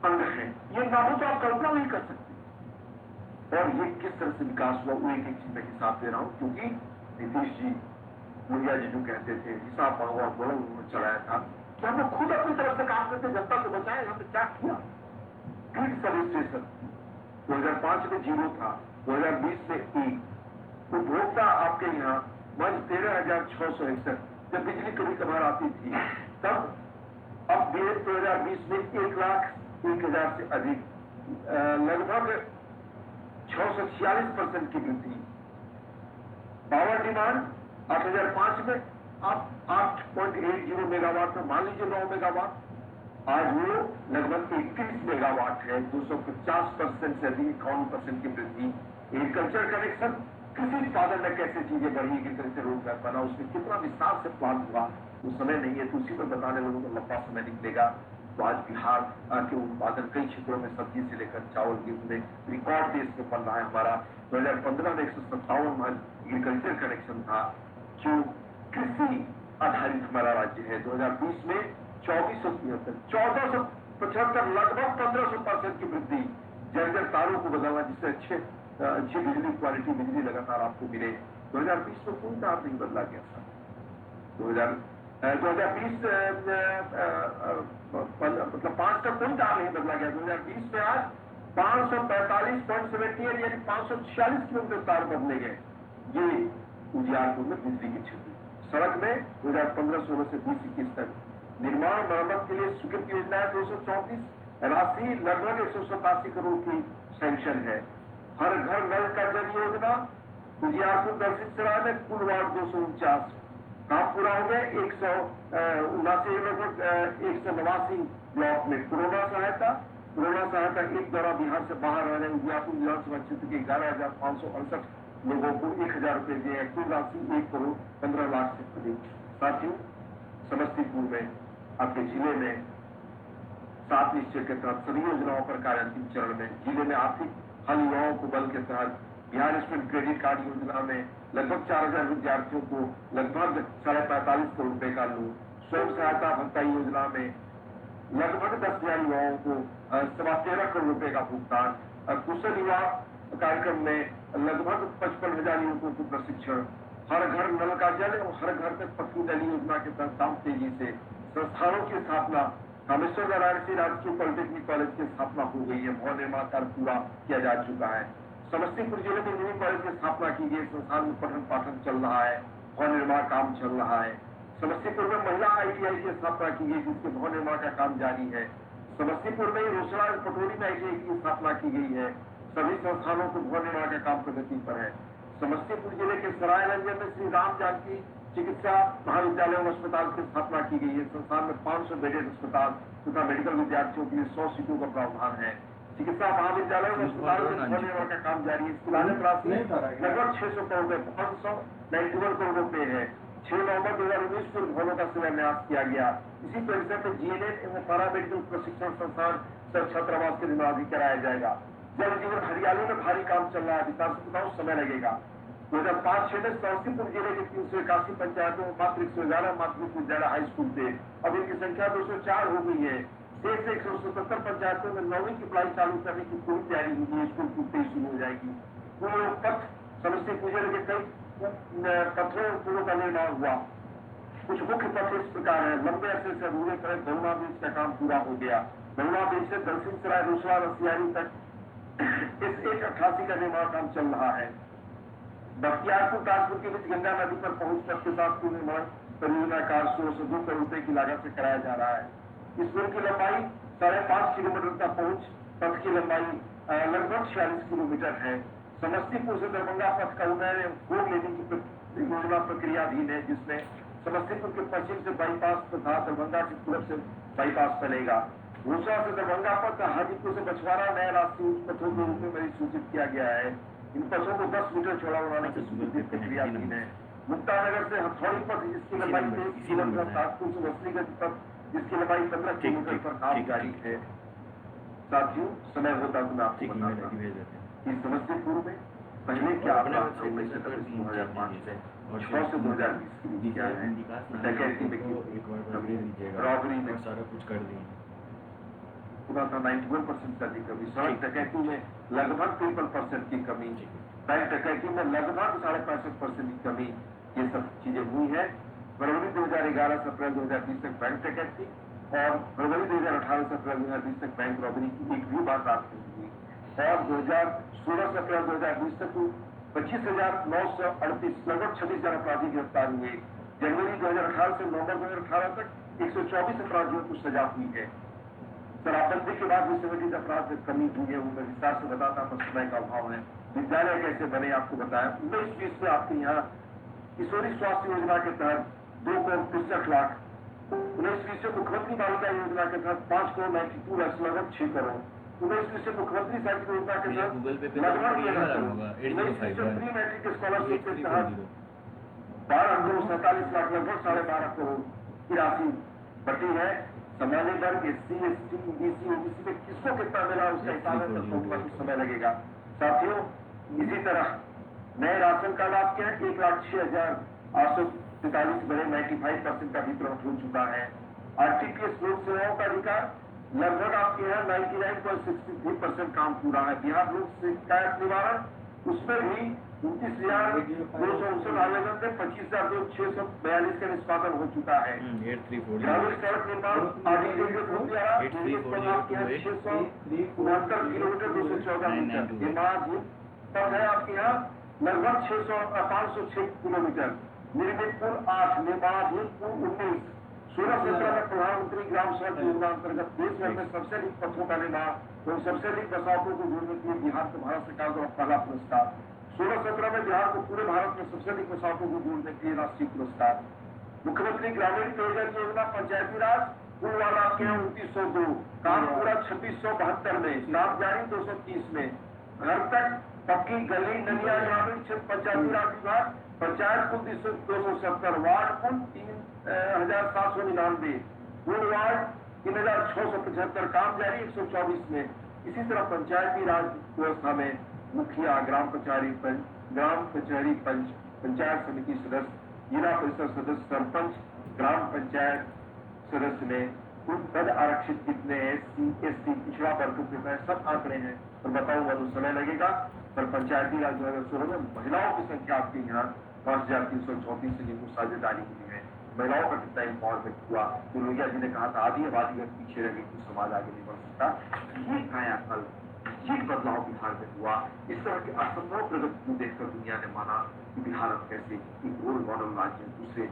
अंग है। ये ना हो तो आप कल्पना नहीं कर सकते। और ये किस तरह से विकास हुआ वो एक एक चीज में हिसाब दे रहा हूं, क्योंकि नीतीश जी, लोहिया जी जो कहते थे हिसाब मांगो आंदोलन उन्होंने चलाया था कि हम लोग खुद अपनी तरफ से काम करते, जनता को बचाए। हमने क्या किया? ग्रिड सब स्टेशन 2005 में 0 था, 2020 में 1। उपभोक्ता आपके यहाँ मंच 13,661 जब बिजली कभी कभार आती थी, तब अब 2020 में 1,01,000 से अधिक, लगभग 646% की वृद्धि। पावर डिमांड 8,005 में आप 8.80 मेगावाट में मान लीजिए 9 मेगावाट, आज वो लगभग 31 मेगावाट है, 250% से अधिक, 51% की वृद्धि। एग्रीकल्चर कनेक्शन, कृषि उत्पादन में कैसे चीजें बढ़ी, एग्रीकल्चर रोजगार बना, उसमें कितना विस्तार से प्लान हुआ, वो समय नहीं है तो उसी पर बताने लोगों को लंबा समय निकलेगा। तो आज बिहार के उत्पादन कई क्षेत्रों में सब्जी से लेकर चावल, गेहूं में रिकॉर्ड देश में बन रहा है हमारा। 2015 में 157 एग्रीकल्चर कनेक्शन था, जो कृषि आधारित हमारा राज्य है। 2020 में 2473, 1475, लगभग 1500% की वृद्धि। जर्जर तारों को बदलना, जिससे अच्छी बिजली क्वालिटी बिजली लगातार आपको मिले। 2020 में कोई तार नहीं बदला गया था। 2020 मतलब 5 का कोई तार नहीं बदला गया। 2020 में आज 545.78 यानी 546 किलोमीटर तार बदले गए। ये उजियारपुर में बिजली की क्षति। सड़क में 2015-16 से 20-21 तक निर्माण मरम्मत के लिए स्वीकृत योजना है 234, राशि लगभग 187 करोड़ की सैंक्शन है। हर घर नल का जल योजना उजियारपुर दर्शित सराय में कुल वार्ड 249 काम पूरा हो गया। 179 लगभग 189 ब्लॉक में कोरोना सहायता एक द्वारा बिहार से बाहर रह रहे उजियारपुर विधानसभा क्षेत्र के 11,568 लोगों को 1,000 रुपए दिए। कुल राशि 1,15,00,000 से अधिक। साथियों, समस्तीपुर में आपके जिले में 7 निश्चय के तहत सभी योजनाओं पर कार्य अंतिम चरण में। जिले में आर्थिक हल युवाओं को बल के तहत बिहार स्टूडेंट क्रेडिट कार्ड योजना में लगभग 4,000 विद्यार्थियों को लगभग 45.5 करोड़ रुपए का लोन। स्वयं सहायता भत्ता योजना में लगभग 10,000 युवाओं को 13.25 करोड़ रुपए का भुगतान। कुशल युवा कार्यक्रम में लगभग 55,000 युवकों को प्रशिक्षण। हर घर नल का जल और हर घर तक पक्की नली योजना के तहत काम तेजी से। संस्थानों की स्थापना, कामेश्वर नारायण सिंह राजकीय पॉलिटेक्निक कॉलेज की स्थापना हो गई है। भवन निर्माण कार्य पूरा किया जा चुका है। समस्तीपुर जिले में इंजीनियरिंग कॉलेज की स्थापना की गई। संस्थान में पठन पाठन चल रहा है, भवन निर्माण काम चल रहा है। समस्तीपुर में महिला ITI की स्थापना की गई, जिसके भवन निर्माण का काम जारी है। समस्तीपुर में रोसड़ा और पटोरी में ITI की स्थापना की गई है। सभी संस्थानों को भवन निर्माण का काम प्रगति पर है। समस्तीपुर जिले के सरायरंजन में श्री राम जानकी चिकित्सा महाविद्यालय और अस्पताल की स्थापना की गई है। संस्थान में 500 बेडेड अस्पताल तथा मेडिकल विद्यार्थियों के लिए 100 सीटों का प्रावधान है। चिकित्सा महाविद्यालय और अस्पताल में भवन निर्माण का काम जारी है। इसकी लागत राशि लगभग 600 करोड़ रुपए 591 करोड़ रुपए है। 6 नवंबर 2019 को भवनों का शिलान्यास किया गया। इसी परिसर में GNM एवं पारा मेडिकल प्रशिक्षण संस्थान सह छात्रावास के निर्माण भी कराया जाएगा। जल जीवन हरियाली में भारी काम चल रहा है, विस्तार से बताऊं समय लगेगा। 2005-6 में समस्तीपुर जिले के 381 पंचायतों में मात्र 111 माध्यमिक विद्यालय हाई स्कूल थे। अब इनकी संख्या 204 हो गई है। शेष 177 पंचायतों में 9वीं की पढ़ाई चालू करने की पूरी तैयारी होगी। स्कूल खुलते ही शुरू हो जाएगी। पुलों पथ समस्तीपुर जिले के कई पथों और पुलों का निर्माण हुआ। कुछ मुख्य पथ इस प्रकार है। लंबे अरसे से अधूरे खड़े धरुणा ब्रिज का काम पूरा हो गया। धरुणा ब्रिज से दलसिंह सराय रोसड़ा रसियारी तक इस 188 का निर्माण काम चल रहा है। बख्तियारपुर कानपुर के बीच गंगा नदी पर पहुंच पथ के साथ पुल निर्माण परियोजना का 1602 करोड़ रुपए की लागत से कराया जा रहा है। इस पुल की लंबाई 5.5 किलोमीटर तक पहुंच पथ की लंबाई लगभग 46 किलोमीटर है। समस्तीपुर से दरभंगा पथ का उन्नयन भोग लेने की योजना प्रक्रियाधीन है, जिसमें समस्तीपुर के पश्चिम से बाईपास तथा दरभंगा के पूर्व से बाईपास चलेगा। रोसड़ा से दरभंगा पथ, हाजीपुर से बछवाड़ा नया राष्ट्रीय उच्च पथों के रूप में परिसूचित किया गया है। इन पथों को 10 मीटर चौड़ा बनाने की स्वीकृति प्रक्रियाधीन है। मुक्तानगर से हथौड़ी पथ, जिसकी लंबाई 23 किलोमीटर, ताजपुर से वसलीगंज पथ, जिसकी लंबाई 15 किलोमीटर पर काम जारी है। साथियों, समय होता तो मैं आपको बताता कि समस्तीपुर में पहले क्या आपका 1920-2005 से और 6 से 2020 की नीति क्या है, डकैती में रॉबरी में सारा कुछ कर दिए। पूरा था 91% से अधिक कमी। सड़क डकैती में लगभग 53% की कमी। बैंक डकैती में लगभग 65.5% की कमी। ये सब चीजें हुई है। फरवरी 2011 से अप्रैल 2020 तक बैंक डकैती और फरवरी 2018 से अप्रैल 2020 तक बैंक रॉबरी की एक भी बात आपको हुई। और 2016 से अप्रैल 2020 तक 25,938 लगभग 26,000 अपराधी गिरफ्तार हुए। जनवरी 2018 से नवंबर 2018 तक 124 अपराधियों को सजा हुई है। शराबबंदी के बाद भी संगठित अपराध में कमी हुई है, उनमें विस्तार से बताता पर समय का अभाव है। विद्यालय कैसे बने आपको बताया। 19-20 में आपके यहाँ किशोरी स्वास्थ्य योजना के तहत 2,63,00,000, 19-20 से मुख्यमंत्री बालिका योजना के तहत 5,92 लाख लगभग 6 करोड़, 19-20 से मुख्यमंत्री साहित्य योजना के तहत लगभग 19-20 से प्री मैट्रिक स्कॉलरशिप के तहत 12,47 लाख लगभग 12.5 करोड़ की राशि बटी है। सामान्य वर्ग SC, ST, BC, OBC में किसको कितना मिला उसका हिसाब है, तक कुछ समय लगेगा। साथियों, इसी तरह नए राशन कार्ड आपके यहाँ 1,06,843 बड़े 95% का वितरण हो चुका है। RTPS लोक सेवाओं का अधिकार लगभग आपके यहाँ 99.63% काम पूरा है। बिहार लोक शिकायत निवारण उसमें भी 29,259 आवेदन में 25,642 का निष्पादन हो चुका है। ग्रामीण सड़क निर्माण किलोमीटर 214 मीटर निर्माण पथ है आपके यहाँ लगभग 506 किलोमीटर। निर्मित पुल 8, निर्माणाधीन पुल 19। 16-17 में प्रधानमंत्री ग्राम सड़क योजना अंतर्गत देश भर में सबसे अधिक पथों का निर्माण और सबसे अधिक बसावटों को जोड़ने के लिए बिहार को भारत सरकार द्वारा पहला पुरस्कार। 16-17 में बिहार को पूरे भारत में सबसे अधिक बसावटों को जोड़ने के लिए राष्ट्रीय पुरस्कार। मुख्यमंत्री ग्रामीण पेयजल योजना पंचायती राज पुल वाला आपके यहाँ 2902, काम पूरा 2672 में, काम जारी 230 में। घर तक पक्की गली नलिया ग्रामीण क्षेत्र पंचायती राज विभाग पंचायत कुल 270, वार्ड कुल 3,799, कुल वार्ड 3,675, काम जारी 124 में। इसी तरह पंचायती राज व्यवस्था में मुखिया, ग्राम कचहरी पंच, पंचायत समिति सदस्य, जिला परिषद सदस्य, सरपंच, ग्राम पंचायत सदस्य में कुल पद आरक्षित कितने हैं, SC, ST, पिछड़ा वर्ग के सब आंकड़े हैं और बताऊंगा तो समय लगेगा। पर पंचायती राज 2016 में महिलाओं की संख्या आपके यहाँ 5,334 से जिनको साझेदारी हुई है। महिलाओं का कितना इम्पॉर्टेंट हुआ। तो लोहिया जी ने कहा था आधी आबादी में पीछे रह गई तो समाज आगे नहीं बढ़ सकता। ये खाया फल अजीब बदलाव बिहार में हुआ। इस तरह के असंभव प्रगति को देखकर दुनिया ने माना कि बिहार अब कैसे एक रोल मॉडल राज्य दूसरे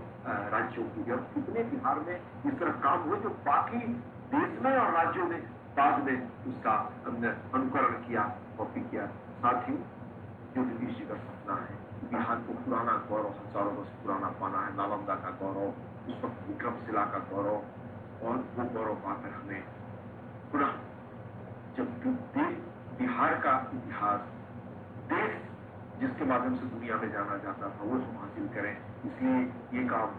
राज्यों की। अब कितने बिहार में इस तरह काम हुए जो बाकी देश में और राज्यों ने बाद में उसका अनुकरण किया, कॉपी किया। साथ ही जो नीतीश जी का सपना है बिहार को पुराना गौरव, हजारों वर्ष पुराना पाना है, नालंदा का गौरव, उस वक्त विक्रमशिला का गौरव, और वो गौरव पाकर हमें पुनः जब बिहार का इतिहास, देश जिसके माध्यम से दुनिया में जाना जाता था, वो हम हासिल करें। इसलिए ये काम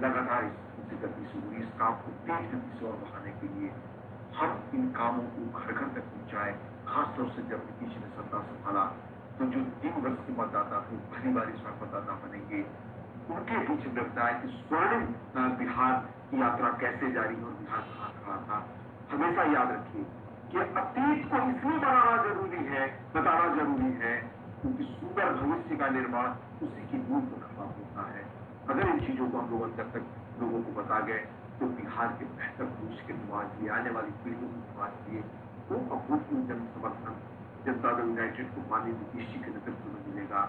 लगातार इस गति से हुई। इस काम को तेज गति से और बढ़ाने के लिए हम इन कामों को घर घर तक पहुंचाए। खासतौर से जब नीतीश ने सत्ता संभाला तो जो 3 वर्ष के मतदाता थे पहली बार इस बार मतदाता बनेंगे, उनके बीच में बताया कि स्वर्णिम बिहार की यात्रा कैसे जारी और बिहार कहाँ खड़ा था। हमेशा याद रखिए कि अतीत को इसलिए बताना जरूरी है क्योंकि सुंदर भविष्य का निर्माण उसी की नींव पर खड़ा होता है। अगर इन चीजों को हम लोग अंतर तक लोगों को बता गए तो बिहार के बेहतर भविष्य के समाज लिए, आने वाली पीढ़ियों के समाज लिए तो अभूतपूर्व जन समर्थन जनता दल यूनाइटेड को माननीय नीतीश जी के नेतृत्व में मिलेगा,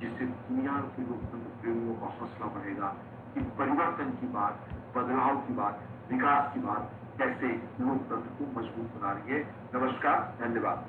जिससे दुनिया के लोकतंत्र प्रेमियों का हौसला बढ़ेगा कि परिवर्तन की बात, बदलाव की बात, विकास की बात कैसे लोकतंत्र को मजबूत बना रही है। नमस्कार, धन्यवाद।